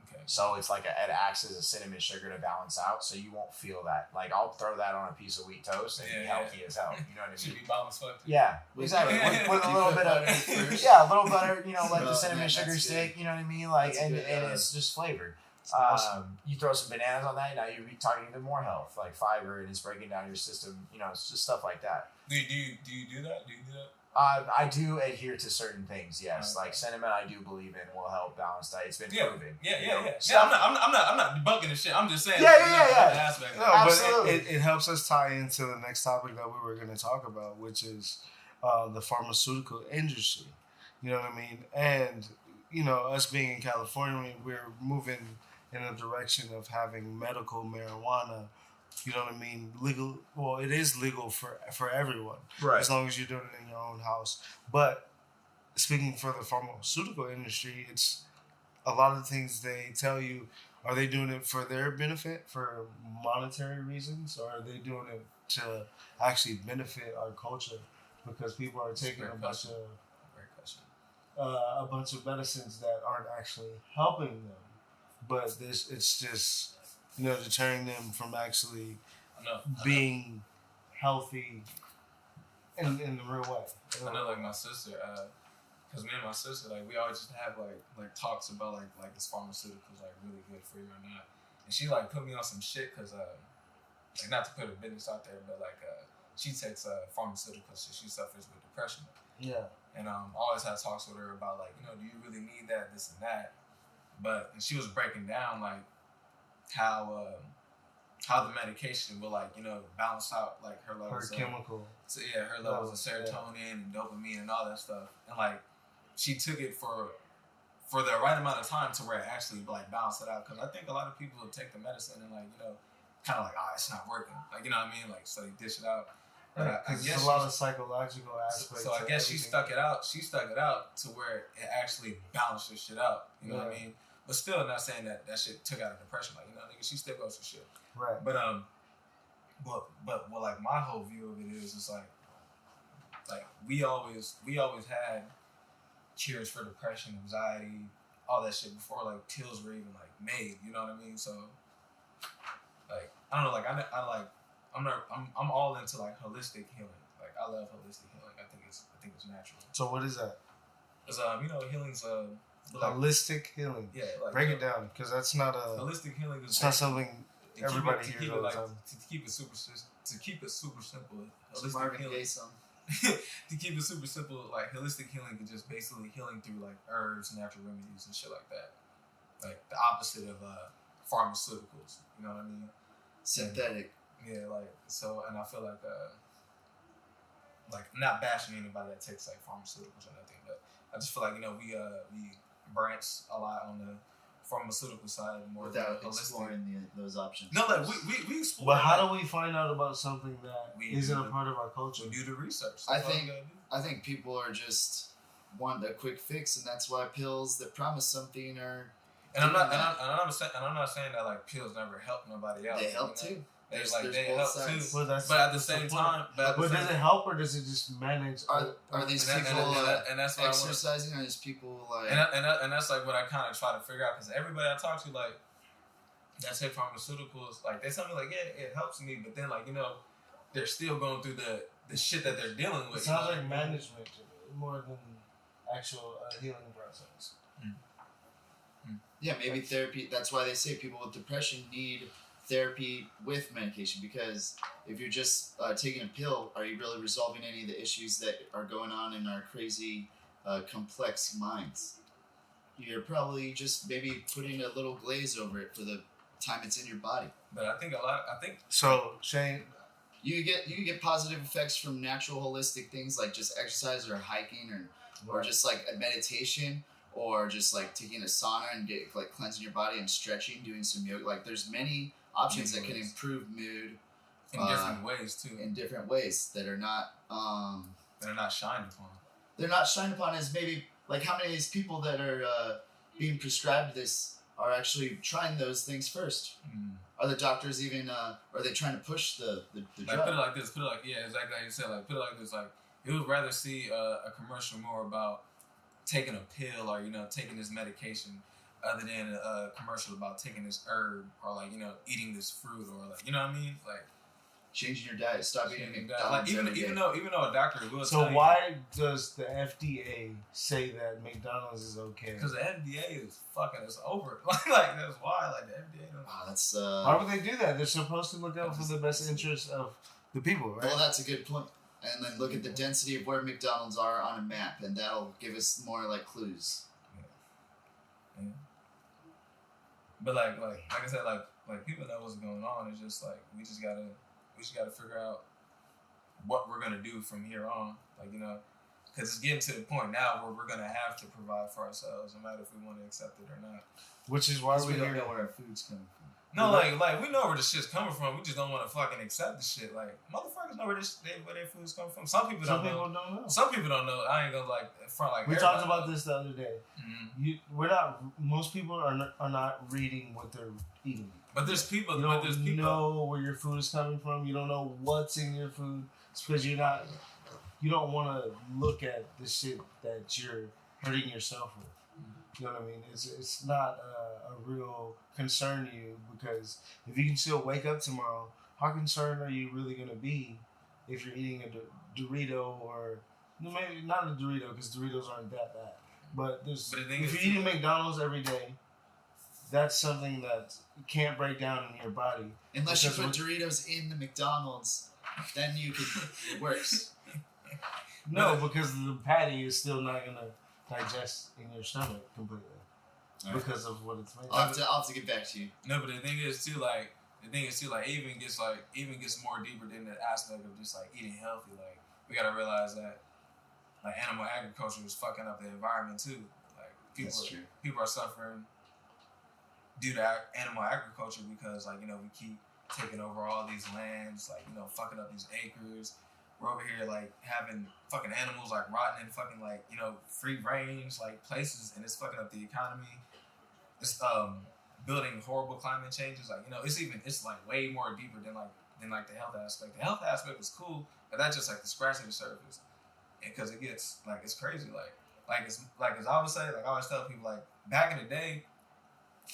Okay. So it's like it acts as a cinnamon sugar to balance out, so you won't feel that. Like I'll throw that on a piece of wheat toast and be Yeah. healthy as hell. You know what I Should mean? be bomb as fuck. Yeah, exactly. With a You little put bit butter of first? a little butter. You know, let the Oh, cinnamon man, sugar that's stick. good. You know what I mean? Like, That's and good, and it's just flavor. awesome. You throw some bananas on that, now you're talking even more health, like fiber, and it's breaking down your system. You know, it's just stuff like that. Do you do that? Do you do that? I do adhere to certain things, yes. Okay. Like cinnamon, I do believe in will help balance diet. It's been Yeah. proven. Yeah. you know? Yeah, I'm not debunking the shit. I'm just saying. Yeah, you know, yeah. the aspect. No, Absolutely. but it helps us tie into the next topic that we were going to talk about, which is the pharmaceutical industry. You know what I mean? And, you know, us being in California, we're moving in a direction of having medical marijuana. You know what I mean? Legal. Well, it is legal for everyone as long as you're doing it in your own house. But speaking for the pharmaceutical industry, it's a lot of the things they tell you. Are they doing it for their benefit, for monetary reasons, or are they doing it to actually benefit our culture? Because people are taking Great question. Great question. a bunch of medicines that aren't actually helping them, but it's just deterring them from actually I know. being healthy in the real way. I know, like my sister, because me and my sister, like we always just have like talks about like this pharmaceuticals like really good for you or not, and she like put me on some shit because like not to put a business out there, but like she takes pharmaceuticals, so she suffers with depression. Yeah. And always had talks with her about like, do you really need that, this and that, and she was breaking down like how the medication will like balance out like her levels Her chemical. So yeah, her levels of serotonin and dopamine and all that stuff, and like she took it for the right amount of time to where it actually like balanced it out. Because I think a lot of people take the medicine and like kind of like it's not working, like what I mean, like so they dish it out. Because there's a lot of psychological aspects. So I guess she stuck it out. She stuck it out to where it actually balanced her shit out. You know what I mean? But still, not saying that shit took out of depression. Like nigga, she still goes through shit. Right. But but what like my whole view of it is like we always had cures for depression, anxiety, all that shit before like pills were even like made. You know what I mean? So like I don't know. Like I'm all into like holistic healing. Like I love holistic healing. I think it's natural. So what is that? Cause healing's like, holistic healing. Yeah, like break it down, because that's not a. Holistic healing is. It's not something everybody hears all the time. To keep it super simple. Holistic Marvin Gaye song. To keep it super simple, like holistic healing is just basically healing through like herbs, natural remedies, and shit like that. Like the opposite of pharmaceuticals. You know what I mean? Synthetic. Yeah, like so, and I feel like I'm not bashing anybody that takes like pharmaceuticals or nothing, but I just feel like we branch a lot on the pharmaceutical side more without than holistic. exploring those options. No, like we explore. But how do we find out about something that isn't a part of our culture? We do the research. I think people are just want a quick fix, and that's why pills that promise something are. And I'm not saying that like pills never help nobody else. They help too. They help sides. too. Well, but at the same time, but does it help, or does it just manage? Are these and people and that's what exercising? Are these people like? And that's like what I kind of try to figure out, because everybody I talk to like that take pharmaceuticals, like they tell me like it helps me, but then like they're still going through the shit that they're dealing with. It sounds like management more than actual healing process. Yeah, maybe therapy. That's why they say people with depression need therapy with medication, because if you're just taking a pill, are you really resolving any of the issues that are going on in our crazy, complex minds? You're probably just maybe putting a little glaze over it for the time it's in your body. But I think So Shane, you get positive effects from natural holistic things like just exercise or hiking or just like a meditation, or just like taking a sauna and get like cleansing your body and stretching, doing some yoga. Like there's many options that can improve mood in different ways too. In different ways that are not shined upon. They're not shined upon as maybe like how many of these people that are being prescribed this are actually trying those things first. Are the doctors even are they trying to push the like drug? put it like this, exactly like you said, like put it like this, like you would rather see a commercial more about taking a pill or taking this medication, other than a commercial about taking this herb or like eating this fruit, or like what I mean, like changing your diet, stop eating like McDonald's even though a doctor will so tell you, why does the FDA say that McDonald's is okay? because the FDA is fucking us over. like that's why, like the FDA don't. Wow, that's why would they do that? They're supposed to look out for the best interests of the people, right? well, that's a good point. And then look at the density of where McDonald's are on a map, and that'll give us more like clues. Yeah. But like I said, like people know what's going on. It's just like we just gotta figure out what we're gonna do from here on. Like Because it's getting to the point now where we're gonna have to provide for ourselves, no matter if we want to accept it or not. Which is why we we don't hear know where our food's coming from. No, like we know where the shit's coming from. We just don't want to fucking accept the shit. Like motherfuckers know where their food's coming from. Some people don't know. Some people don't know. I ain't gonna front like. We talked about this the other day. Mm-hmm. Most people are not reading what they're eating. But there's people. You don't know where your food is coming from. You don't know what's in your food. It's because you don't want to look at the shit that you're hurting yourself with. You know what I mean? It's not a real concern to you, because if you can still wake up tomorrow, how concerned are you really going to be if you're eating a Dorito, or maybe not a Dorito, because Doritos aren't that bad. But if you're eating McDonald's every day, that's something that can't break down in your body. Unless you put Doritos in the McDonald's, then you could. It works. No, because the patty is still not going to digest in your stomach completely, because of what it's made. I'll have to get back to you. No, but the thing is too, it even gets more deeper than the aspect of just like eating healthy. Like, we gotta realize that like animal agriculture is fucking up the environment too. Like, people are suffering due to animal agriculture because, like, we keep taking over all these lands, like, fucking up these acres. We're over here like having fucking animals like rotting in fucking like free range like places, and it's fucking up the economy. It's building horrible climate changes. Like it's like way more deeper than the health aspect. The health aspect is cool, but that's just like the scratching the surface, because it gets like it's crazy. Like as I always say, like I always tell people, like back in the day,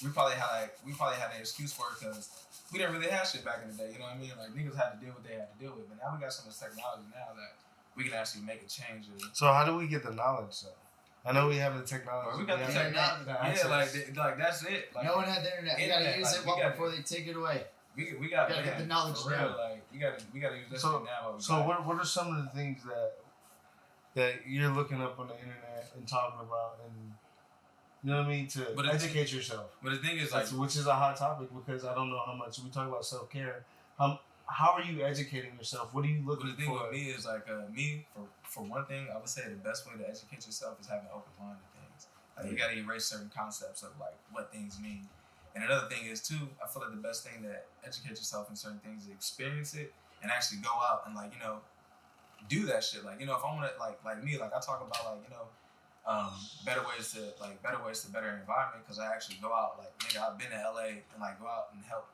we probably had an excuse for it because we didn't really have shit back in the day, you know what I mean? Like, niggas had to deal with what they had to deal with. But now we got so much technology now that we can actually make a change. So how do we get the knowledge, though? I know we have the technology. We got the technology. Like that's it. Like, no one had the internet. We gotta use it before they take it away. We gotta get the knowledge now. Like, we gotta use this shit now. So what are some of the things that you're looking up on the internet and talking about, and you know what I mean, to educate yourself? But the thing is, like, which is a hot topic, because I don't know how much we talk about self-care. How are you educating yourself? What are you looking for? But the thing with me is, like, for one thing, I would say the best way to educate yourself is having an open mind to things. Like, you gotta erase certain concepts of like what things mean. And another thing is too, I feel like the best thing to educate yourself in certain things is experience it and actually go out and like do that shit. Like, if I want to like me, like I talk about like better ways to better environment, because I actually go out, like, nigga, I've been to LA and like go out and help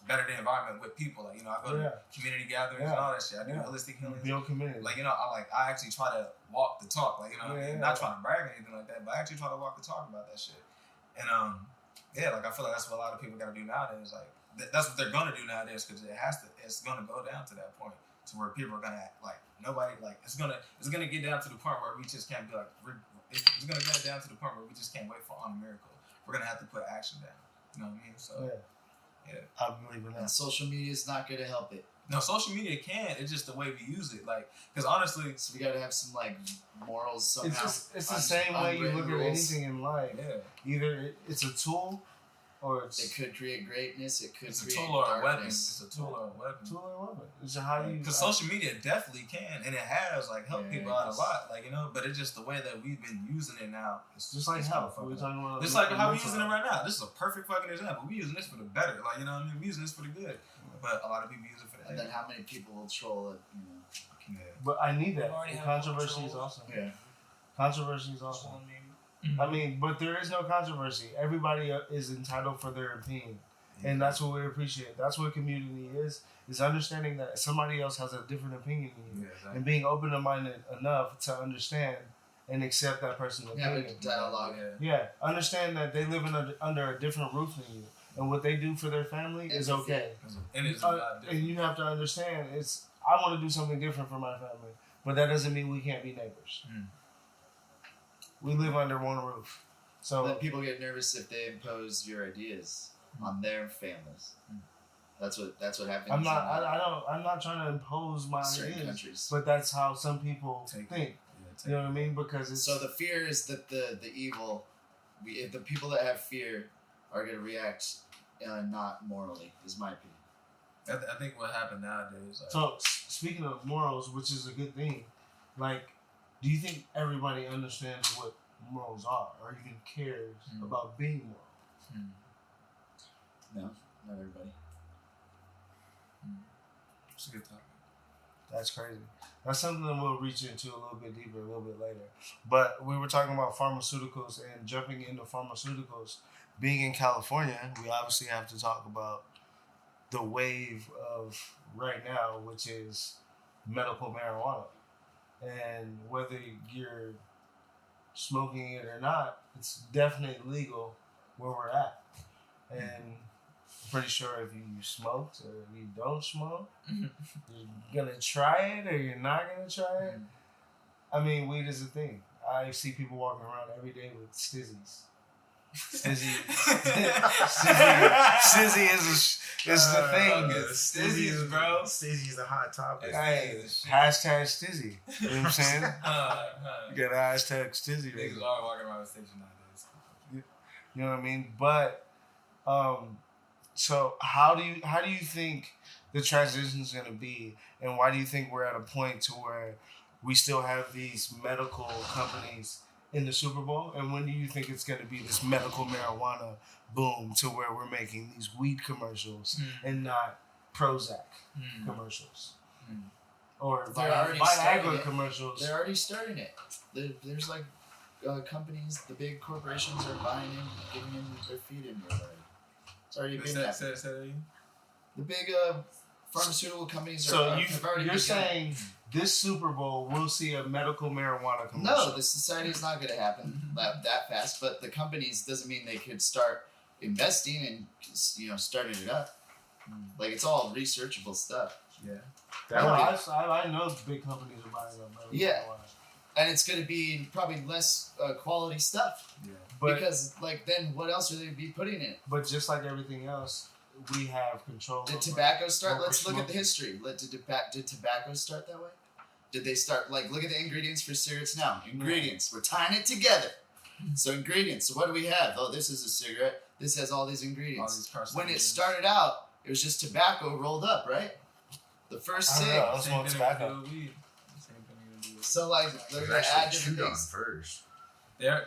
better the environment with people. Like, I go to community gatherings and all that shit. I do holistic healing. Build community. Like, I actually try to walk the talk. Like, not trying to brag or anything like that, but I actually try to walk the talk about that shit. And like I feel like that's what a lot of people gotta do nowadays. Like, that's what they're gonna do nowadays, because it's gonna go down to that point to where people are gonna like nobody, like it's gonna get down to the point where we just can't be like it's gonna get down to the point where we just can't wait for a miracle. We're gonna have to put action down. You know what I mean? So yeah, I believe in that. And social media is not gonna help it. No, social media can. It's just the way we use it. Like, because honestly, so we gotta have some like morals somehow. It's the same way you look at anything in life. Yeah. Either it's a tool, or it could create greatness. It could it's create a tool or darkness. a weapon. It's a tool or a weapon. Tool or a weapon. It's how you. Because social media definitely can, and it has like helped people out a lot. Like, but it's just the way that we've been using it now. It's just like health. We're talking about. Just like how we're using it right now. This is a perfect fucking example. We're using this for the better. Like, what I mean? We're using this for the good. But a lot of people use it for the. And then how many people will troll it? But I need that. Controversy is awesome. Yeah. Controversy is awesome. I mean, but there is no controversy. Everybody is entitled for their opinion, and that's what we appreciate. That's what community is understanding that somebody else has a different opinion than you, and being open-minded enough to understand and accept that person's opinion. Yeah, dialogue. Yeah, understand that they live under a different roof than you, and what they do for their family is okay. And you have to understand, I want to do something different for my family, but that doesn't mean we can't be neighbors. We live under one roof, so then people get nervous if they impose your ideas on their families. That's what happens. I'm not trying to impose my ideas, countries. But that's how some people think. You know what I mean? Because it's so the fear is that the evil, if the people that have fear are going to react not morally, is my opinion. I think what happened nowadays. So speaking of morals, which is a good thing, like do you think everybody understands what morals are, or even cares about being moral? No, not everybody. It's a good topic. That's crazy. That's something that we'll reach into a little bit deeper a little bit later. But we were talking about pharmaceuticals and jumping into pharmaceuticals. Being in California, we obviously have to talk about the wave of right now, which is medical marijuana. And whether you're smoking it or not, it's definitely legal where we're at. And pretty sure if you smoked or you don't smoke, you're gonna try it or you're not gonna try it. I mean, weed is a thing. I see people walking around every day with stizzies. Stizzy is the thing. Stizzies, bro. Stizzy's a hot topic. Hey, hashtag stizzy. You know what I'm saying? You got a hashtag stizzy. Right? Niggas are walking around with stizzy nowadays. You know what I mean? But so how do you think the transition is gonna be, and why do you think we're at a point to where we still have these medical companies in the Super Bowl? And when do you think it's gonna be this medical marijuana boom to where we're making these weed commercials and not Prozac commercials or They're already starting Viagra it. commercials? They're already starting it. There's like companies, the big corporations are buying in, giving in their feet in there already. It's already been happening. The big pharmaceutical companies So have already you're begun. saying this Super Bowl we'll see a medical marijuana commercial? No, the society is not going to happen that fast. But the companies doesn't mean they could start investing and starting it up. Like it's all researchable stuff. Yeah. I know big companies are buying up medical Yeah. marijuana. And it's going to be probably less quality stuff. Yeah. But because like then what else are they be putting in it? but just like everything else, we have control. Did over tobacco start? what we're Let's look at the smoking. history. Did tobacco start that way? Did they start like look at the ingredients for cigarettes now? Ingredients. We're tying it together. So ingredients. So what do we have? Oh, this is a cigarette. This has all these ingredients. All these When it carcinogens. started out, it was just tobacco rolled up, right? The first I don't cig. know. I don't Same smoke thing tobacco. they do with weed. Same thing they do with So like they're gonna add different things. first. They're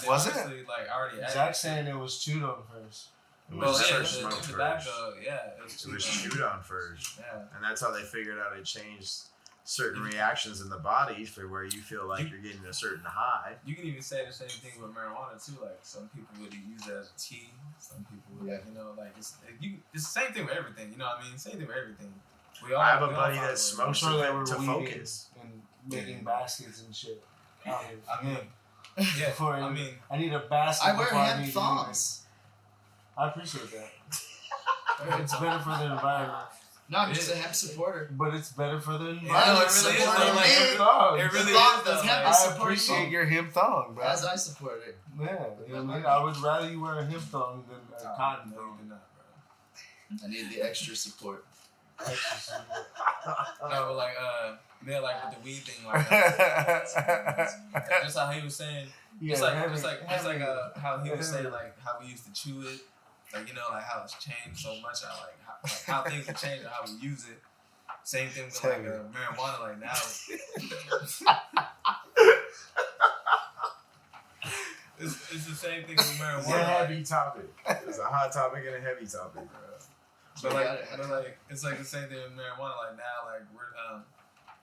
Was it? honestly, like already added Zach's shit. saying it was chewed on first. It Well, was yeah, first the smoked tobacco, first. yeah. It was chewed on first. Yeah. And that's how they figured out it changed certain reactions in the body for where you feel like you're getting a certain high. You can even say the same thing with marijuana too. Like some people would use it as a tea. Some people would, like it's the same thing with everything. You know what I mean? Same thing with everything. I have a we all buddy follow that it. smokes I'm sure they were to weeding focus. and making baskets and shit. I mean, yeah. Before I mean, I need a basket. I wear before hemp need anything. thongs. I appreciate that. It's better for the environment. No, I'm just a hemp supporter. But it's better for the environment. Yeah, no, it really is, Support though, your like, hemp thongs. it really Thong- is. the Though, hemp like, is I supporting appreciate you. your hemp thong, bro. As I support it. Yeah, you know what I mean? I would rather you wear a hemp thong than a cotton no, thong. you do not, bro. I need the extra support. No, but like, man, like with the weed thing, like, just how he was saying, Yeah, just like heavy. how he was saying, Heavy. like how we used to chew it, like like how it's changed so much, how things have changed and how we use it. Same thing with like marijuana, like now. It's the same thing with It's a marijuana. heavy topic. It's a hot topic and a heavy topic. But like it's like the same thing with marijuana. Like now, like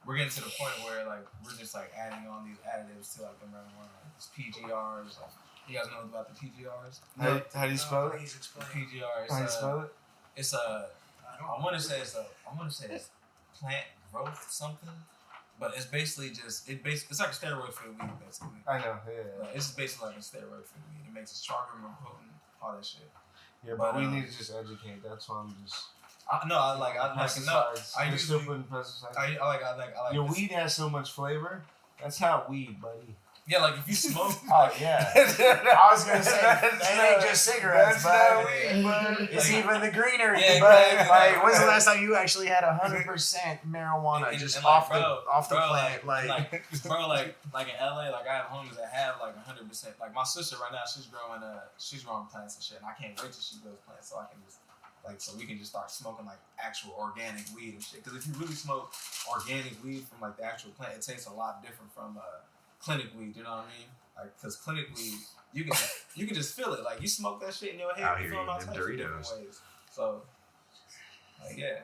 we're getting to the point where like we're just like adding on these additives to like the marijuana, like these PGRs. Like, you guys know about the PGRs? How do you spell it? Please The explain. PGR How do you is spell it? it's a I want to say it's plant growth something, but it's basically just it's like a steroid for the weed basically. I know, yeah. It's basically like a steroid for the weed. It makes it stronger, more potent, all that shit. Yeah, but But, we need to just educate. That's why I'm just. I like Pesticides. I You're usually- still putting pesticides. I like Your this. weed has so much flavor. That's not weed, buddy. Yeah, like if you smoke, Oh yeah. I was gonna say they ain't just cigarettes, That's not but weed, buddy. it's Like- even the greenery. Yeah, but exactly. like, when's the last time you actually had 100% marijuana And- just and, like, off bro, the bro, plant? Like, bro, like in LA, like I have homies that have like 100%. Like my sister right now, she's growing plants and shit, and I can't wait till she grows plants so I can just like so we can just start smoking like actual organic weed and shit. Because if you really smoke organic weed from like the actual plant, it tastes a lot different from clinic weed. You know what I mean? Like, because clinic weed, you can just feel it. Like you smoke that shit in your head, Out you here feel all eating types them of different Doritos. ways. So, like yeah,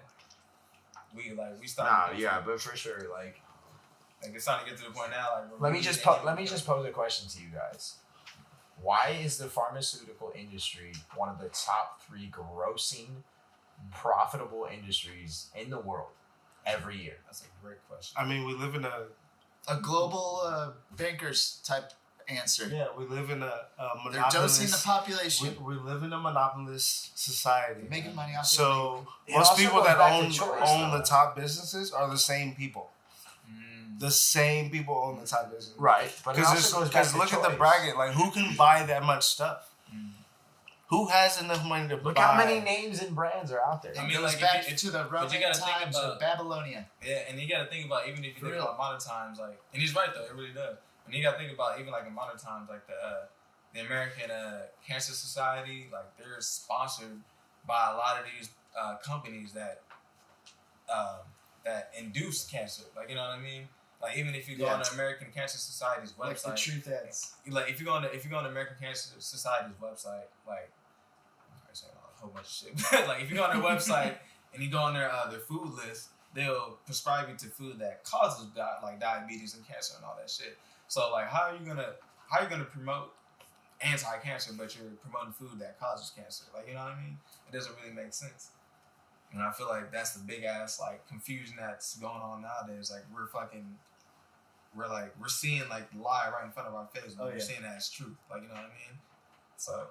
we Nah, started. yeah, but for sure, like Like it's starting to get to the point now. Like let me just pose a question to you guys. Why is the pharmaceutical industry one of the top 3 grossing, profitable industries in the world every year? That's a great question. I mean, we live in A global bankers type answer. we live in a They're dosing the monopolist. population, We live in a monopolist society. making money off So It most also people goes that back to own choice, own though. the top businesses are the same people. The same people own the top businesses. Right, but it also goes back Because to look at the choice. bracket. Like, who can buy that much stuff? Who has enough money to Look buy? how many names and brands are out there. It I mean, goes like, if back you- to the but Roman you gotta think times about- of Babylonia. Yeah, and you got to think about even if you For think real. about modern times, like, and he's right though, it really does. And you got to think about even like in modern times, like the American Cancer Society, like they're sponsored by a lot of these companies that induce cancer. Like you know what I mean? Like even if you go Yeah. on the American Cancer Society's website, Like the truth ads. like if you go on the American Cancer Society's website, like I'm probably saying a whole bunch of shit, but like if you go on their website and you go on their food list, they'll prescribe you to food that causes like diabetes and cancer and all that shit. So like how are you gonna promote anti-cancer but you're promoting food that causes cancer? Like you know what I mean? It doesn't really make sense. And I feel like that's the big ass like confusion that's going on nowadays. Like we're seeing like the lie right in front of our face, but Oh, we're yeah. seeing that as truth. Like you know what I mean? So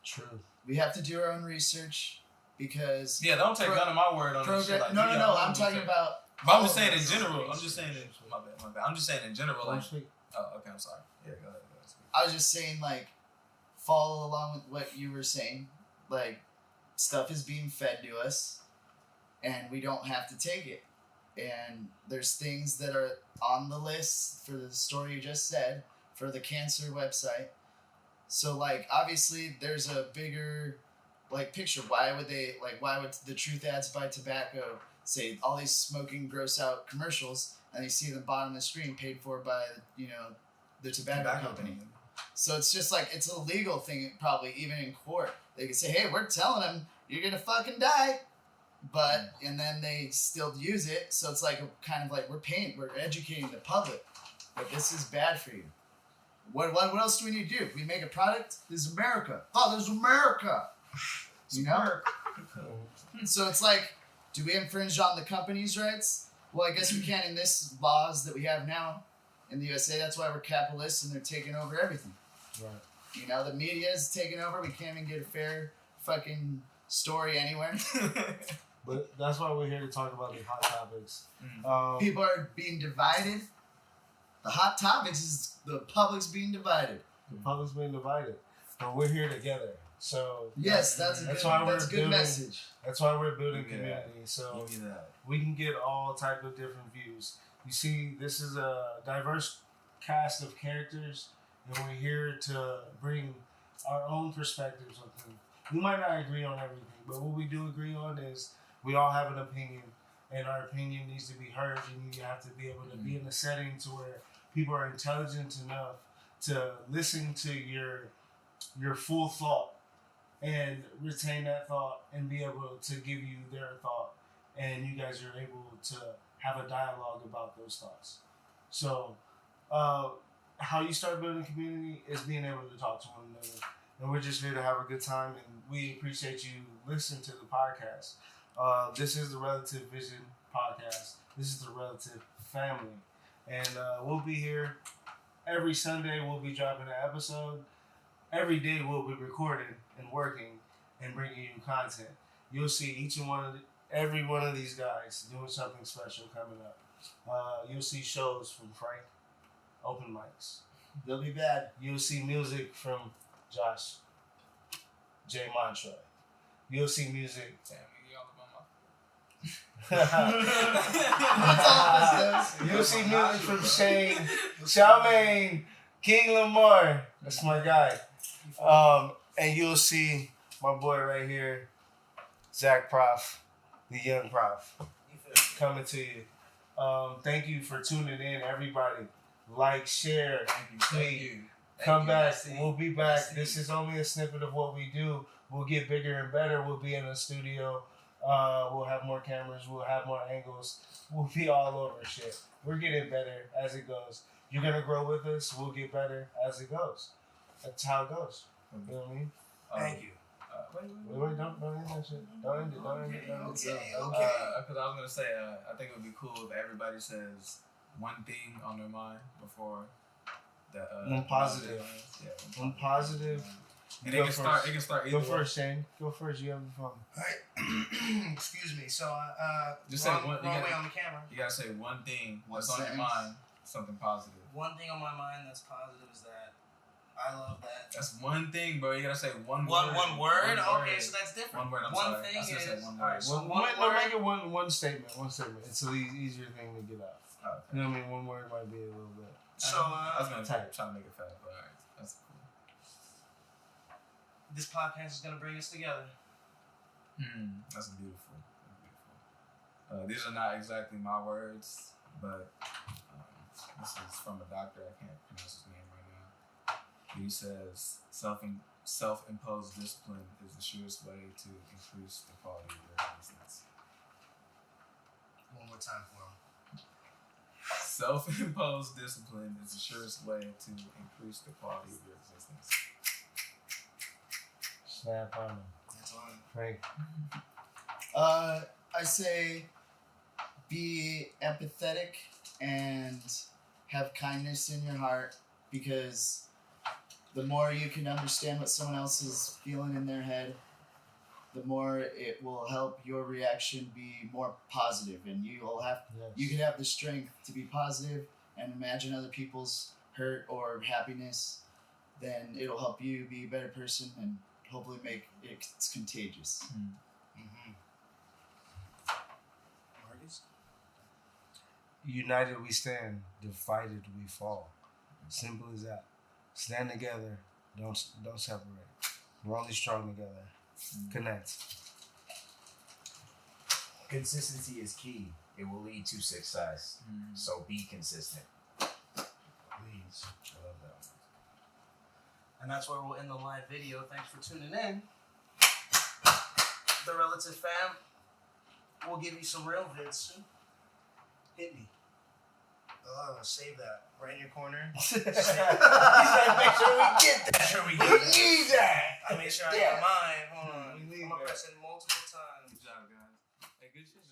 True. We have to do our own research because yeah, don't take none of my word on this shit. Like, no. yeah, I'm talking about. But I'm all just of saying in this. general. I'm just saying my bad. I'm just saying in general. Don't Like, speak. oh, okay, I'm sorry. Yeah, go ahead. I was just saying, like, follow along with what you were saying. Like, stuff is being fed to us, and we don't have to take it. And there's things that are on the list for the story you just said for the cancer website. So, like, obviously, there's a bigger, like, picture. Why would the truth ads buy tobacco say all these smoking gross out commercials, and you see them bottom of the screen paid for by, the tobacco company? So it's just like, it's a legal thing, probably even in court. They could say, hey, we're telling them you're going to fucking die. But, and then they still use it. So it's like, kind of like we're educating the public that this is bad for you. What else do we need to do? We make a product? This is America. Oh, there's America. You know? So it's like, do we infringe on the company's rights? Well, I guess we can in this laws that we have now in the USA. That's why we're capitalists and they're taking over everything. Right. The media is taking over. We can't even get a fair fucking story anywhere. But that's why we're here to talk about the hot topics. People are being divided. The hot topics is the public's being divided. The public's being divided, but we're here together. So Yes, that's a That's good, why we're that's a good building- message. that's why we're building Yeah. community. So Give me that. we can get all type of different views. You see, this is a diverse cast of characters, and we're here to bring our own perspectives on things. We might not agree on everything, but what we do agree on is we all have an opinion, and our opinion needs to be heard. And you have to be able to be in a setting to where people are intelligent enough to listen to your full thought and retain that thought and be able to give you their thought, and you guys are able to have a dialogue about those thoughts. So how you start building community is being able to talk to one another, and we're just here to have a good time, and we appreciate you listening to the podcast. This is the Relative Vision podcast. This is the Relative Family, and we'll be here every Sunday. We'll be dropping an episode. Every day we'll be recording and working and bringing you content. You'll see every one of these guys doing something special coming up. You'll see shows from Frank, open mics. They'll be bad. You'll see music from Josh, J. Mantra. You'll see music. Damn, you all about my You'll see music from Shane, Charmaine, King Lamar. That's my guy. And you'll see my boy right here, Zach Prof, the young Prof, You feel me? coming to you. Thank you for tuning in, everybody. Like, share, Thank you. come back. Merci. We'll be back. Merci. This is only a snippet of what we do. We'll get bigger and better. We'll be in a studio. We'll have more cameras. We'll have more angles. We'll be all over shit. We're getting better as it goes. You're gonna grow with us. We'll get better as it goes. That's how it goes. You know what I mean? Thank you. Wait, don't end that shit. Don't end it. Don't end it. Don't end it. Okay. Because I was gonna say, I think it would be cool if everybody says one thing on their mind before the One positive. Yeah, One positive. And Go it can start. first. It can start. Go either way. first, Shane. Go first. You have the phone. Alright. Excuse me. So, Just say wrong, one- you wrong gotta- way on the camera. You gotta say one thing One that's on your sentence. mind, something positive. One thing on my mind that's positive is that I love that. That's one thing, bro. You gotta say one One One word? Okay, word. so that's different. One word. I'm one sorry. thing I should've said is one alright. word. So One, one no, word. make it one statement. One statement. It's an easier thing to get out. Oh, okay. You know what I mean? One word might be a little bit. So I was gonna Type. try to make it fast, but alright, that's cool. this podcast is gonna bring us together. That's beautiful. These are not exactly my words, but this is from a doctor. I can't pronounce his name right now. He says self-imposed discipline is the surest way to increase the quality of your existence. One more time for him. Self-imposed discipline is the surest way to increase the quality of your existence. Snap on them. That's on him. Frank. I say be empathetic and have kindness in your heart, because the more you can understand what someone else is feeling in their head, the more it will help your reaction be more positive, and you can have the strength to be positive and imagine other people's hurt or happiness. Then it'll help you be a better person and hopefully make it contagious. Mm-hmm. Marcus? United we stand, divided we fall. Simple as that. Stand together. Don't separate. We're only strong together. Connect. Consistency is key. It will lead to success. So be consistent. Please. I love that. And that's where we'll end the live video. Thanks for tuning in. The Relative Fam. We'll give you some real vids soon. Hit me. Save that. Right in your corner. He's like, make sure we get that. Make sure we We get that. need that. I made sure I Yeah. got mine. Hold on. We need I'm going to that. press it multiple times. Good job, guys. Hey, good shit.